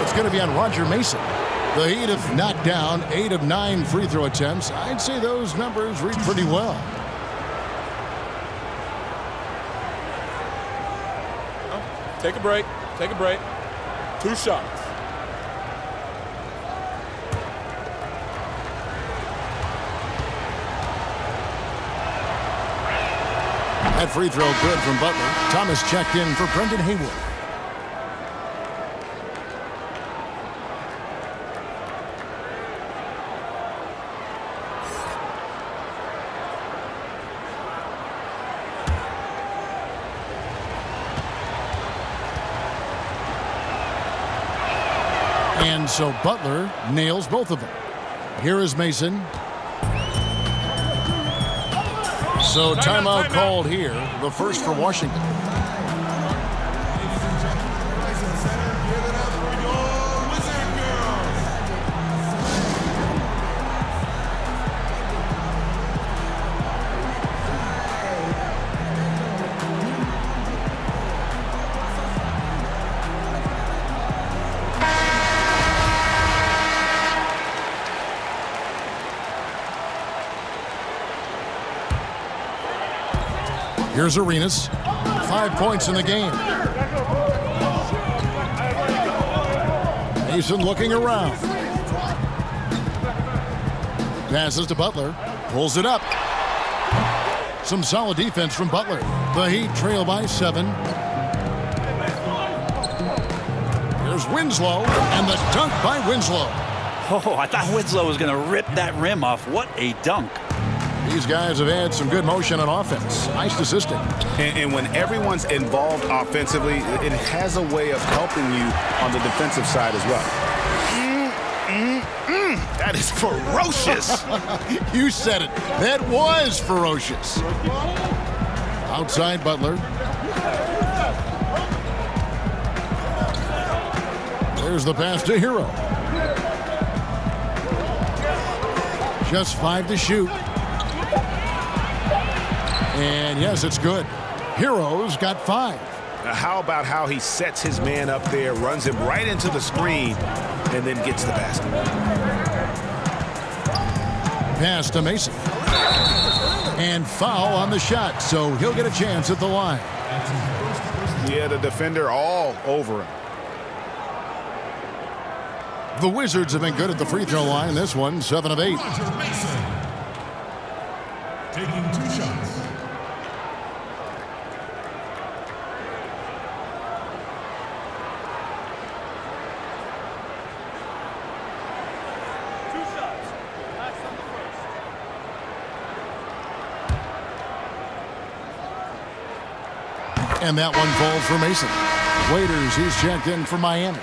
It's going to be on Roger Mason. The Heat have knocked down 8 of 9 free throw attempts. I'd say those numbers read pretty well. Take a break. Take a break. 2 shots. That free throw good from Butler. Thomas checked in for Brendan Haywood. And so Butler nails both of them. Here is Mason. So timeout called here, the first for Washington. Here's Arenas. 5 points in the game. Mason looking around. Passes to Butler. Pulls it up. Some solid defense from Butler. The Heat trail by 7. Here's Winslow. And the dunk by Winslow. Oh, I thought Winslow was going to rip that rim off. What a dunk. These guys have had some good motion on offense. Nice assisting. And when everyone's involved offensively, it has a way of helping you on the defensive side as well. That is ferocious. You said it. That was ferocious. Outside Butler. There's the pass to Hero. Just 5 to shoot. And yes, it's good. Hero's got 5. Now how about how he sets his man up there, runs him right into the screen, and then gets the basket. Pass to Mason. And foul on the shot, so he'll get a chance at the line. Yeah, the defender all over him. The Wizards have been good at the free throw line. This one, 7 of 8. Mason taking 2 shots. And that one falls for Mason. Waiters, he's checked in for Miami.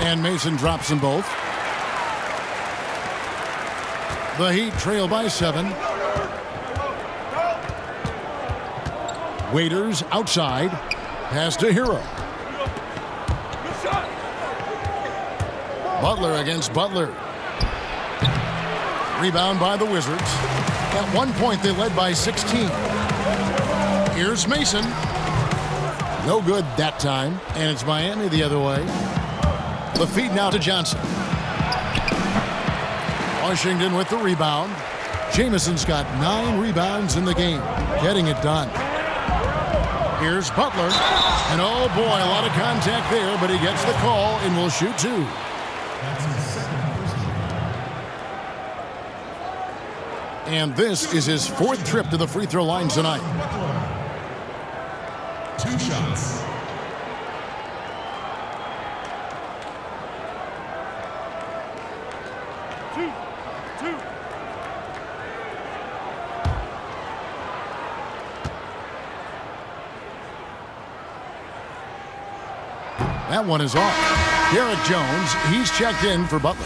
And Mason drops them both. The Heat trail by 7. Waiters outside. Pass to Hero. Butler against Butler. Rebound by the Wizards. At one point, they led by 16. Here's Mason. No good that time. And it's Miami the other way. The feed now to Johnson. Washington with the rebound. Jamison's got 9 rebounds in the game. Getting it done. Here's Butler. And oh boy, a lot of contact there, but he gets the call and will shoot 2. And this is his 4th trip to the free throw line tonight. 2 shots. That one is off. Derek Jones, he's checked in for Butler.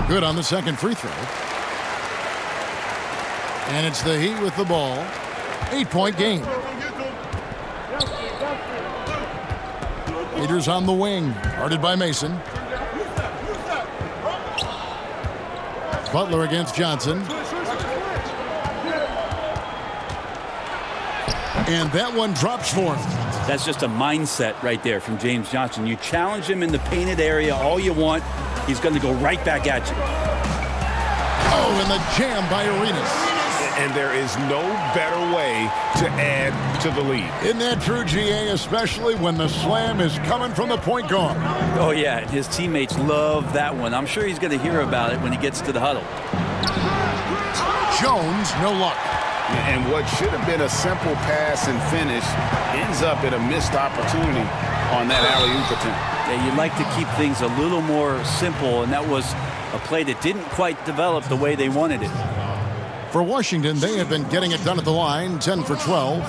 Good on the second free throw. And it's the Heat with the ball. 8-point game. Raiders on the wing, guarded by Mason. Butler against Johnson. And that one drops for him. That's just a mindset right there from James Johnson. You challenge him in the painted area all you want, he's going to go right back at you. Oh, and the jam by Arenas. And there is no better way to add to the lead. Isn't that true, GA, especially when the slam is coming from the point guard? Oh, yeah, and his teammates love that one. I'm sure he's going to hear about it when he gets to the huddle. Jones, no luck. And what should have been a simple pass and finish ends up in a missed opportunity on that alley-oop attempt. Yeah, you'd like to keep things a little more simple, and that was a play that didn't quite develop the way they wanted it. For Washington, they have been getting it done at the line, 10 for 12.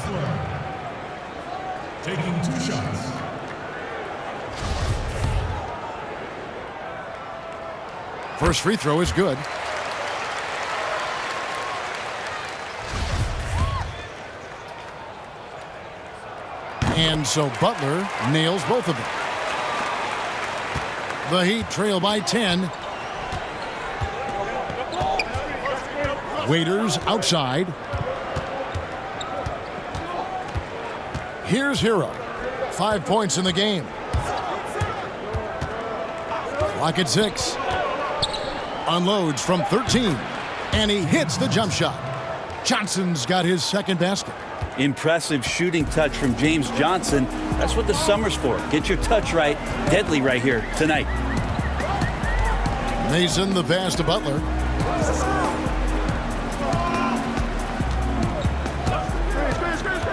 Taking 2 shots. First free throw is good. And so Butler nails both of them. The Heat trail by 10. Waiters outside. Here's Hero. 5 points in the game. Clock at 6. Unloads from 13. And he hits the jump shot. Johnson's got his second basket. Impressive shooting touch from James Johnson. That's what the summer's for. Get your touch right. Deadly right here tonight. Mason the pass to Butler.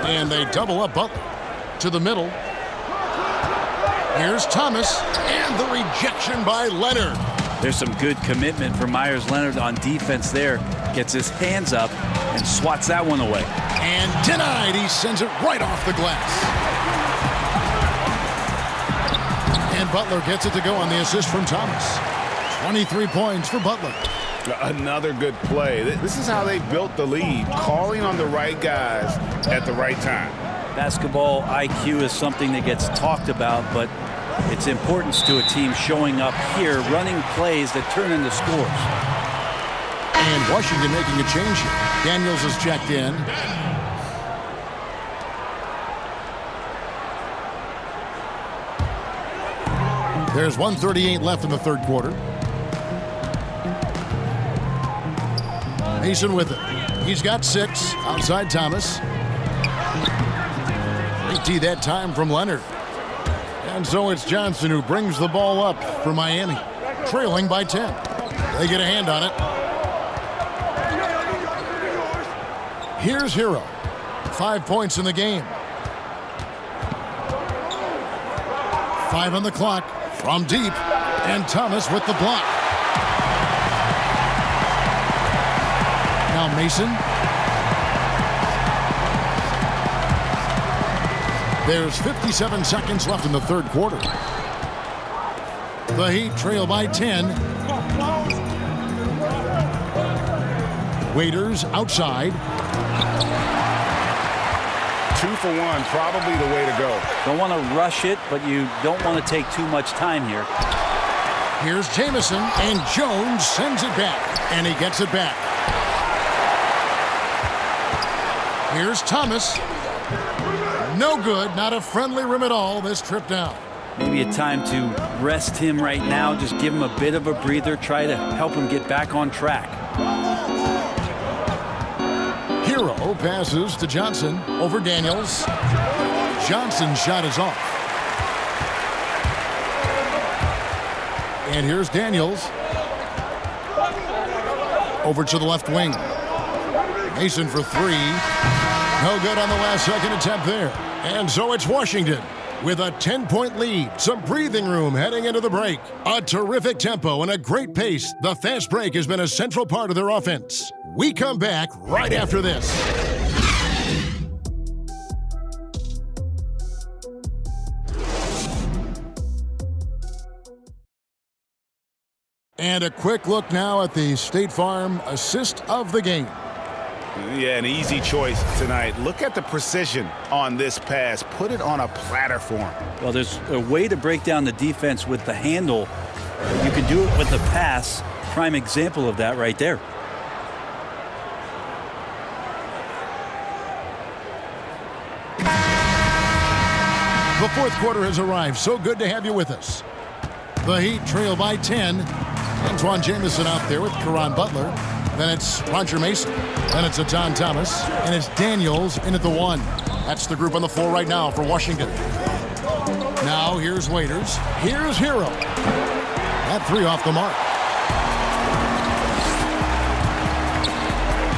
And they double up Butler to the middle. Here's Thomas, and the rejection by Leonard. There's some good commitment for Myers Leonard on defense there. Gets his hands up and swats that one away. And denied. He sends it right off the glass. And Butler gets it to go on the assist from Thomas. 23 points for Butler. Another good play. This is how they built the lead, calling on the right guys at the right time. Basketball IQ is something that gets talked about, but its importance to a team showing up here, running plays that turn into scores. And Washington making a change here. Daniels is checked in. There's 1:38 left in the third quarter. Mason with it. He's got 6 outside Thomas. Great tee that time from Leonard. And so it's Johnson who brings the ball up for Miami, trailing by 10. They get a hand on it. Here's Hero. 5 points in the game. 5 on the clock from deep. And Thomas with the block. Now Mason. There's 57 seconds left in the third quarter. The Heat trail by 10. Waiters outside. 2 for 1, probably the way to go. Don't want to rush it, but you don't want to take too much time here. Here's Jamison, and Jones sends it back, and he gets it back. Here's Thomas. No good, not a friendly rim at all this trip down. Maybe a time to rest him right now, just give him a bit of a breather, try to help him get back on track. Hero passes to Johnson over Daniels. Johnson's shot is off. And here's Daniels. Over to the left wing. Mason for 3. No good on the last second attempt there. And so it's Washington with a 10-point lead. Some breathing room heading into the break. A terrific tempo and a great pace. The fast break has been a central part of their offense. We come back right after this. And a quick look now at the State Farm assist of the game. Yeah, an easy choice tonight. Look at the precision on this pass. Put it on a platter for him. Well, there's a way to break down the defense with the handle. You can do it with the pass. Prime example of that right there. The fourth quarter has arrived. So good to have you with us. The Heat trail by 10. Antoine Jamison out there with Caron Butler. Then it's Roger Mason. Then it's John Thomas. And it's Daniels in at the 1. That's the group on the floor right now for Washington. Now here's Waiters. Here's Hero. That 3 off the mark.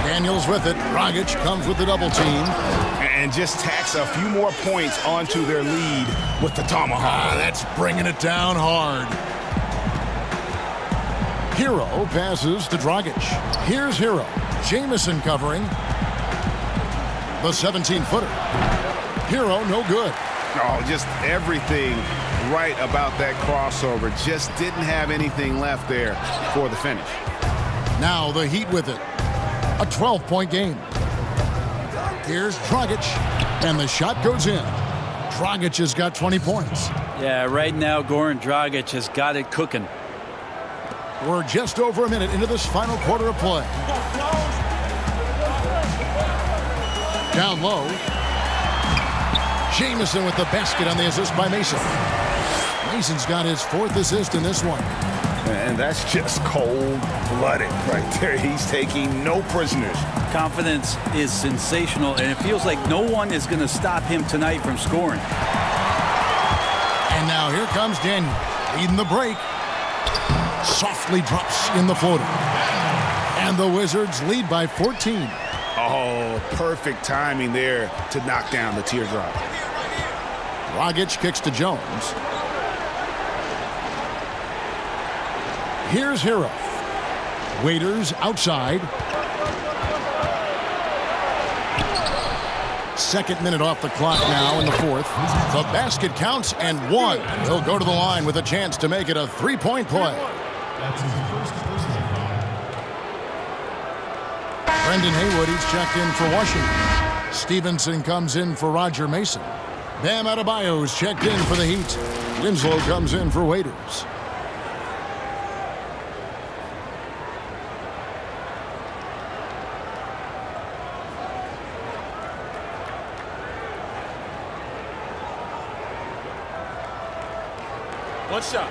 Daniels with it. Dragic comes with the double team. And just tacks a few more points onto their lead with the tomahawk. That's bringing it down hard. Hero passes to Dragic. Here's Hero. Jamison covering. The 17-footer. Hero, no good. Oh, just everything right about that crossover. Just didn't have anything left there for the finish. Now the Heat with it. A 12-point game. Here's Dragic, and the shot goes in. Dragic has got 20 points. Yeah, right now Goran Dragic has got it cooking. We're just over a minute into this final quarter of play. Down low. Jamison with the basket on the assist by Mason. Mason's got his 4th assist in this one. And that's just cold-blooded right there. He's taking no prisoners. Confidence is sensational, and it feels like no one is going to stop him tonight from scoring. And now here comes Daniel, leading the break. Softly drops in the floater. And the Wizards lead by 14. Oh, perfect timing there to knock down the teardrop. Dragic kicks to Jones. Here's Hero. Waiters outside. 2nd minute off the clock now in the 4th. The basket counts and 1. He'll go to the line with a chance to make it a 3-point play. That's his first personal foul. Brendan Haywood, he's checked in for Washington. Stevenson comes in for Roger Mason. Bam Adebayo's checked in for the Heat. Winslow comes in for Waiters. One shot.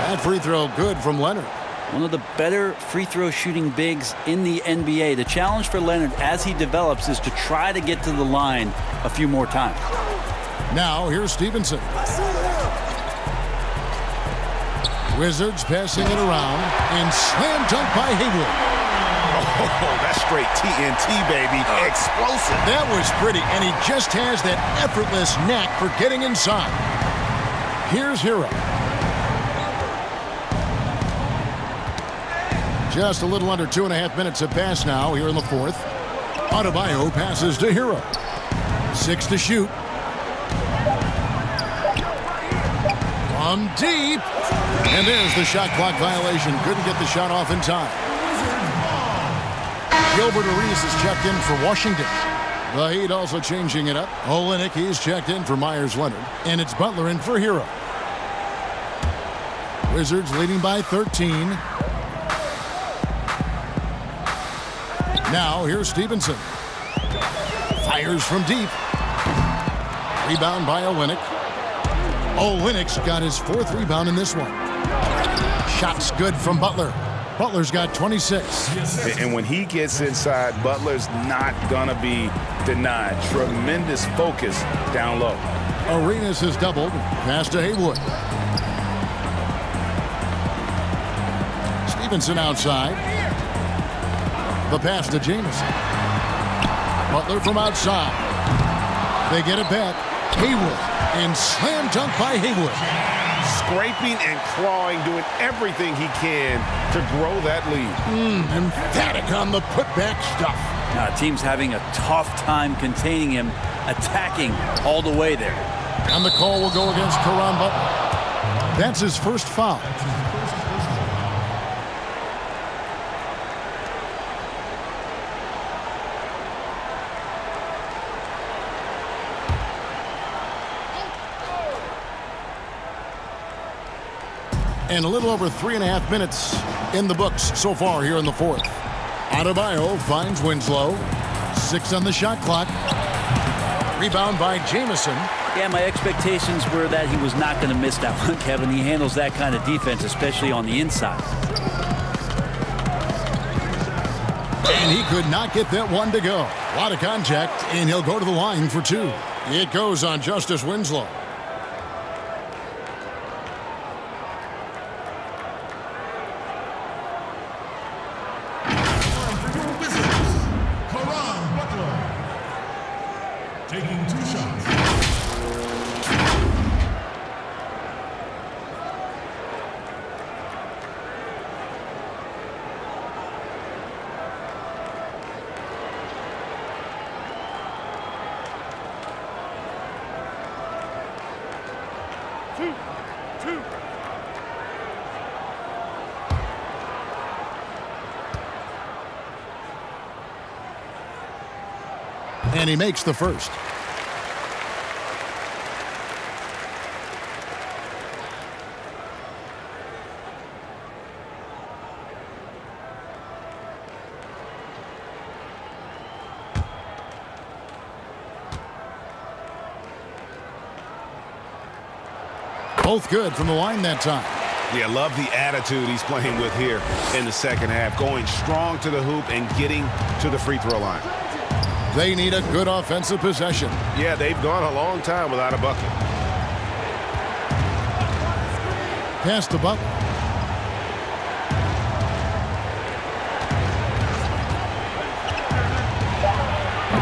That free throw good from Leonard. One of the better free throw shooting bigs in the NBA. The challenge for Leonard as he develops is to try to get to the line a few more times. Now here's Stevenson. Wizards passing it around and slam dunk by Haywood. Oh, that's straight TNT, baby. Explosive. That was pretty, and he just has that effortless knack for getting inside. Here's Hero. Just a little under 2.5 minutes have passed now here in the 4th. Adebayo passes to Hero. 6 to shoot. From deep. And there's the shot clock violation. Couldn't get the shot off in time. Gilbert Arenas is checked in for Washington. The Heat also changing it up. Olynyk, he's checked in for Myers Leonard. And it's Butler in for Hero. Wizards leading by 13. Now here's Stevenson. Fires from deep. Rebound by Olynyk. Olynyk's got his 4th rebound in this one. Shots good from Butler. Butler's got 26. And when he gets inside, Butler's not going to be denied. Tremendous focus down low. Arenas has doubled. Pass to Haywood. Stevenson outside. The pass to Jamison. Butler from outside. They get it back. Haywood. And slam dunk by Haywood. Scraping and clawing, doing everything he can to grow that lead. Emphatic on the putback stuff. Team's having a tough time containing him, attacking all the way there. And the call will go against Caron Butler. That's his first foul. And a little over 3.5 minutes in the books so far here in the fourth. Adebayo finds Winslow. 6 on the shot clock. Rebound by Jamison. Yeah, my expectations were that he was not going to miss that one, Kevin. He handles that kind of defense, especially on the inside. And he could not get that one to go. A lot of contact, and he'll go to the line for 2. It goes on Justice Winslow. Taking 2 shots. Two. And he makes the first. Both good from the line that time. Yeah, love the attitude he's playing with here in the second half. Going strong to the hoop and getting to the free throw line. They need a good offensive possession. Yeah, they've gone a long time without a bucket. Pass to Butler.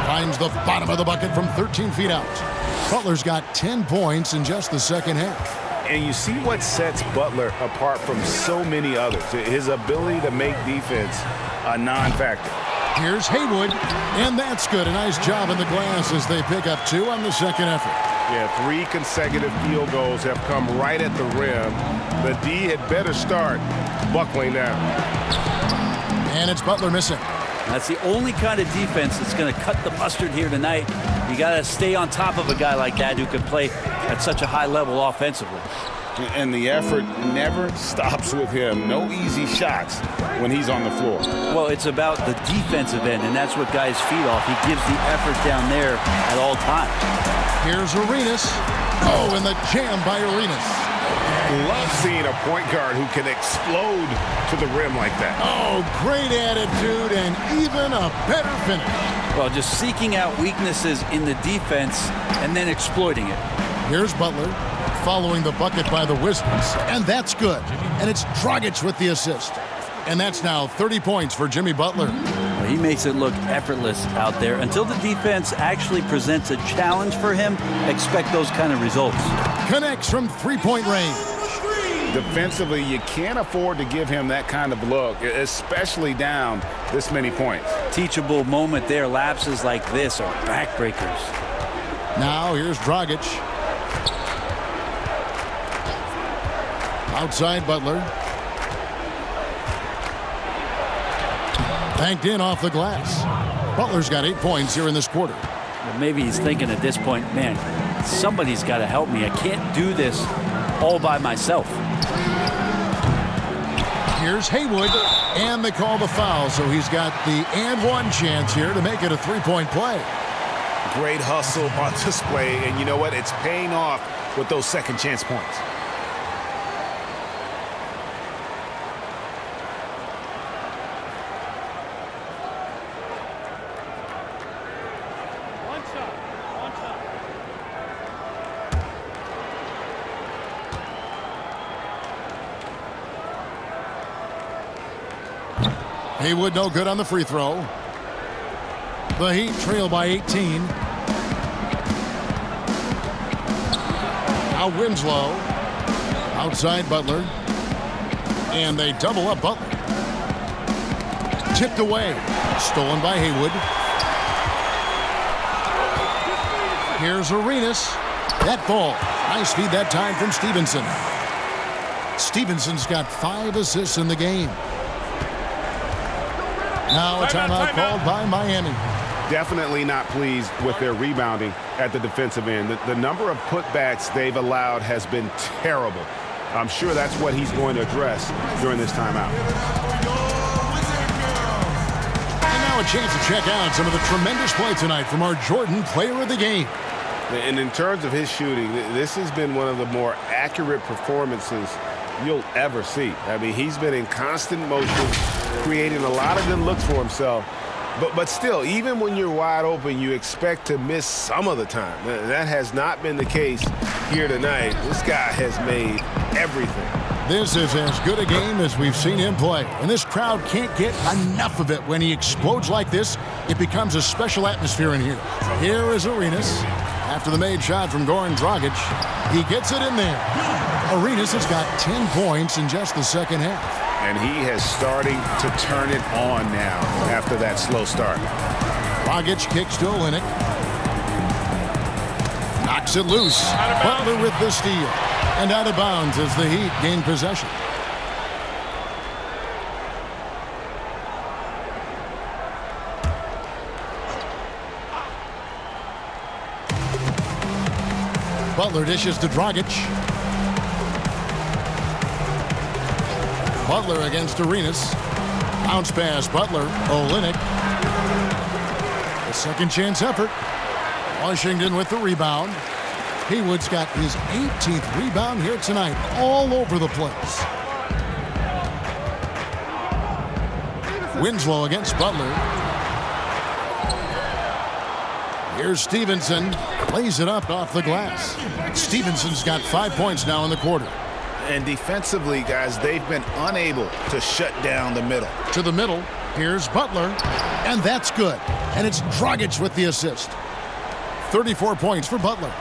Finds the bottom of the bucket from 13 feet out. Butler's got 10 points in just the second half. And you see what sets Butler apart from so many others. His ability to make defense a non-factor. Here's Haywood, and that's good. A nice job in the glass as they pick up 2 on the second effort. Yeah, 3 consecutive field goals have come right at the rim. The D had better start buckling down. And it's Butler missing. That's the only kind of defense that's going to cut the mustard here tonight. You got to stay on top of a guy like that who can play at such a high level offensively. And the effort never stops with him. No easy shots when he's on the floor. Well, it's about the defensive end, and that's what guys feed off. He gives the effort down there at all times. Here's Arenas. Oh, and the jam by Arenas. Love seeing a point guard who can explode to the rim like that. Oh, great attitude and even a better finish. Well, just seeking out weaknesses in the defense and then exploiting it. Here's Butler following the bucket by the Wizards, and that's good. And it's Dragic with the assist. And that's now 30 points for Jimmy Butler. Well, he makes it look effortless out there. Until the defense actually presents a challenge for him, expect those kind of results. Connects from three-point range. Defensively, you can't afford to give him that kind of look, especially down this many points. Teachable moment there. Lapses like this are backbreakers. Now here's Dragic. Outside Butler. Banked in off the glass. Butler's got 8 points here in this quarter. Well, maybe he's thinking at this point, man, somebody's got to help me. I can't do this all by myself. Here's Haywood, and they call the foul, so he's got the and one chance here to make it a three-point play. Great hustle on display, and you know what? It's paying off with those second chance points. Haywood no good on the free throw. The Heat trail by 18. Now Winslow. Outside Butler. And they double up Butler. Tipped away. Stolen by Haywood. Here's Arenas. That ball. Nice feed that time from Stevenson. Stevenson's got 5 assists in the game. Now a timeout called by Miami. Definitely not pleased with their rebounding at the defensive end. The number of putbacks they've allowed has been terrible. I'm sure that's what he's going to address during this timeout. And now a chance to check out some of the tremendous play tonight from our Jordan Player of the Game. And in terms of his shooting, this has been one of the more accurate performances you'll ever see. I mean, he's been in constant motion, creating a lot of good looks for himself. But still, even when you're wide open, you expect to miss some of the time. That has not been the case here tonight. This guy has made everything. This is as good a game as we've seen him play. And this crowd can't get enough of it. When he explodes like this, it becomes a special atmosphere in here. Here is Arenas. After the made shot from Goran Dragic, he gets it in there. Arenas has got 10 points in just the second half. And he has starting to turn it on now after that slow start. Dragic kicks to Olynyk. Knocks it loose. Butler with the steal. And out of bounds as the Heat gain possession. Butler dishes to Dragic. Butler against Arenas. Bounce pass, Butler. Olynyk. A second chance effort. Washington with the rebound. Haywood's got his 18th rebound here tonight. All over the place. Winslow against Butler. Here's Stevenson. Lays it up off the glass. Stevenson's got 5 points now in the quarter. And defensively, guys, they've been unable to shut down the middle. To the middle. Here's Butler. And that's good. And it's Dragic with the assist. 34 points for Butler.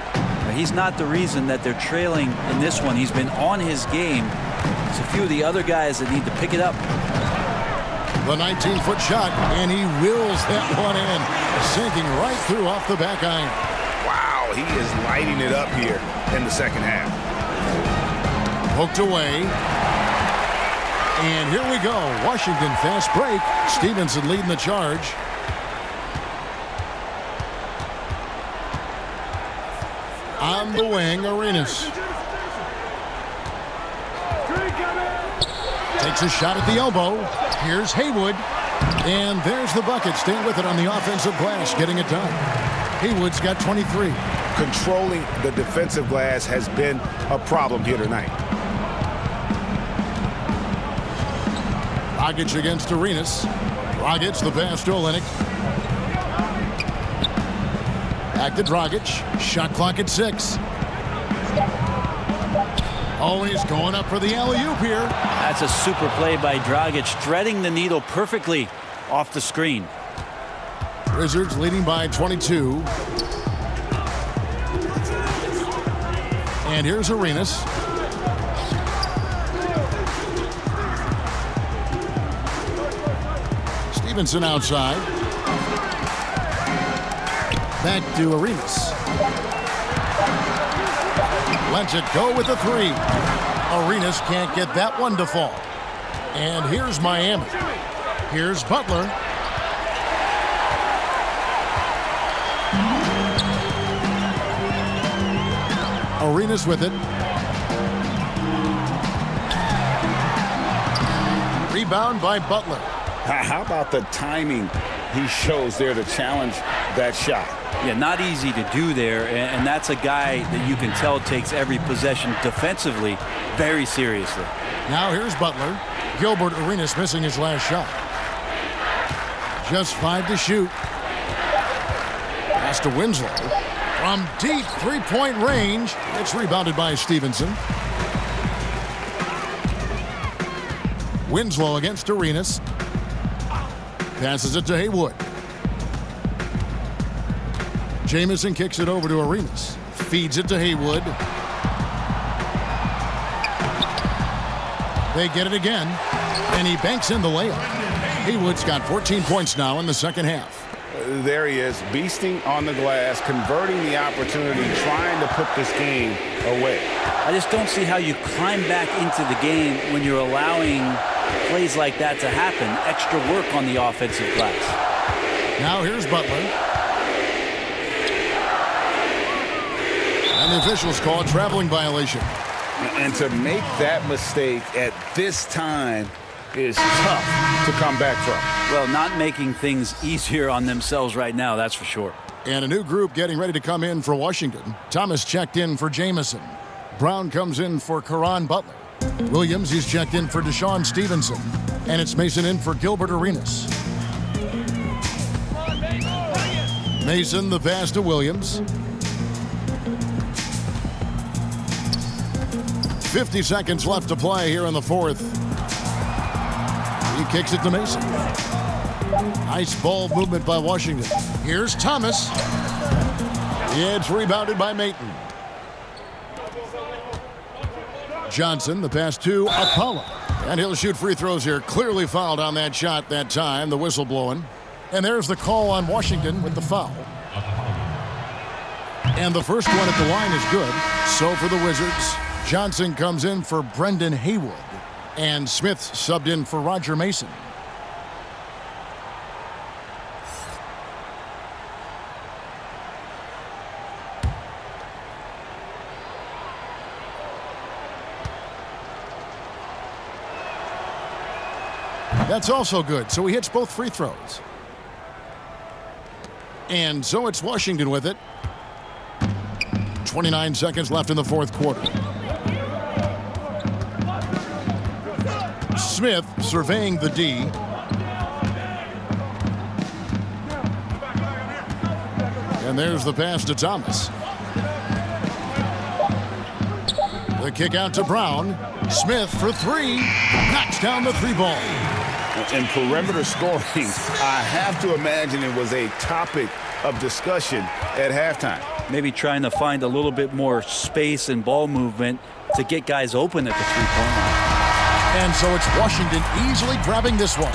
He's not the reason that they're trailing in this one. He's been on his game. There's a few of the other guys that need to pick it up. The 19-foot shot, and he wills that one in. Sinking right through off the back iron. Wow, he is lighting it up here in the second half. Poked away. And here we go. Washington fast break. Stevenson leading the charge. On the wing, Arenas. Takes a shot at the elbow. Here's Haywood. And there's the bucket. Staying with it on the offensive glass, getting it done. Haywood's got 23. Controlling the defensive glass has been a problem here tonight. Dragic against Arenas. Dragic, the pass to Olynyk. Back to Dragic. Shot clock at 6. Oh, he's going up for the alley-oop here. That's a super play by Dragic, threading the needle perfectly off the screen. Wizards leading by 22. And here's Arenas. Stevenson outside. Back to Arenas. Lets it go with a 3. Arenas can't get that one to fall. And here's Miami. Here's Butler. Arenas with it. Rebound by Butler. How about the timing he shows there to challenge that shot? Yeah, not easy to do there, and that's a guy that you can tell takes every possession defensively very seriously. Now here's Butler. Gilbert Arenas missing his last shot. Just 5 to shoot. Pass to Winslow. From deep three-point range, it's rebounded by Stevenson. Winslow against Arenas. Passes it to Haywood. Jamison kicks it over to Arenas. Feeds it to Haywood. They get it again, and he banks in the layup. Haywood's got 14 points now in the second half. there he is, beasting on the glass, converting the opportunity, trying to put this game away. I just don't see how you climb back into the game when you're allowing plays like that to happen. Extra work on the offensive glass. Now here's Butler. And the officials call a traveling violation. And to make that mistake at this time is tough to come back from. Well, not making things easier on themselves right now, that's for sure. And a new group getting ready to come in for Washington. Thomas checked in for Jamison. Brown comes in for Caron Butler. Williams, he's checked in for Deshaun Stevenson. And it's Mason in for Gilbert Arenas. Mason, the pass to Williams. 50 seconds left to play here in the fourth. He kicks it to Mason. Nice ball movement by Washington. Here's Thomas. It's rebounded by Mayton. Johnson, the pass to Apollo. And he'll shoot free throws here. Clearly fouled on that shot that time. The whistle blowing. And there's the call on Washington with the foul. And the first one at the line is good. So for the Wizards, Johnson comes in for Brendan Haywood. And Smith subbed in for Roger Mason. That's also good, so he hits both free throws. And so it's Washington with it. 29 seconds left in the fourth quarter. Smith surveying the D. And there's the pass to Thomas. The kick out to Brown. Smith for three. Knocks down the three ball. In perimeter scoring, I have to imagine it was a topic of discussion at halftime. Maybe trying to find a little bit more space and ball movement to get guys open at the three-point line. And so it's Washington easily grabbing this one.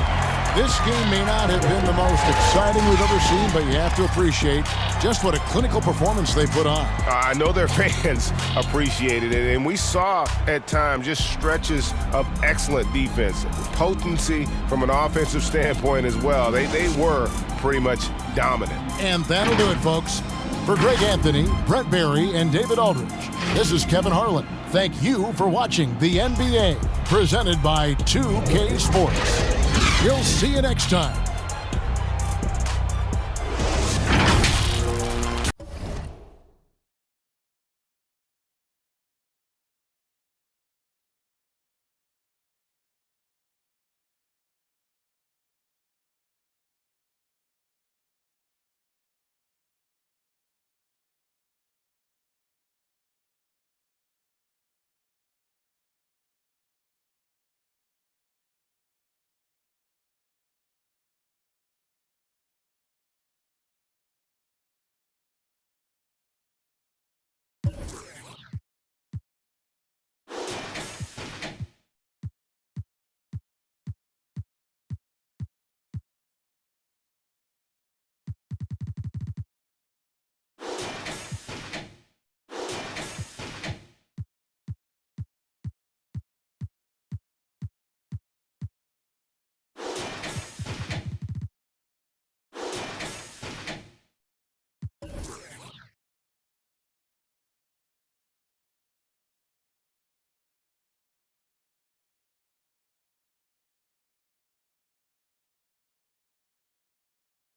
This game may not have been the most exciting we've ever seen, but you have to appreciate just what a clinical performance they put on. I know their fans appreciated it, and we saw at times just stretches of excellent defense, potency from an offensive standpoint as well. They were pretty much dominant. And that'll do it, folks. For Greg Anthony, Brent Barry, and David Aldridge, this is Kevin Harlan. Thank you for watching the NBA, presented by 2K Sports. We'll see you next time.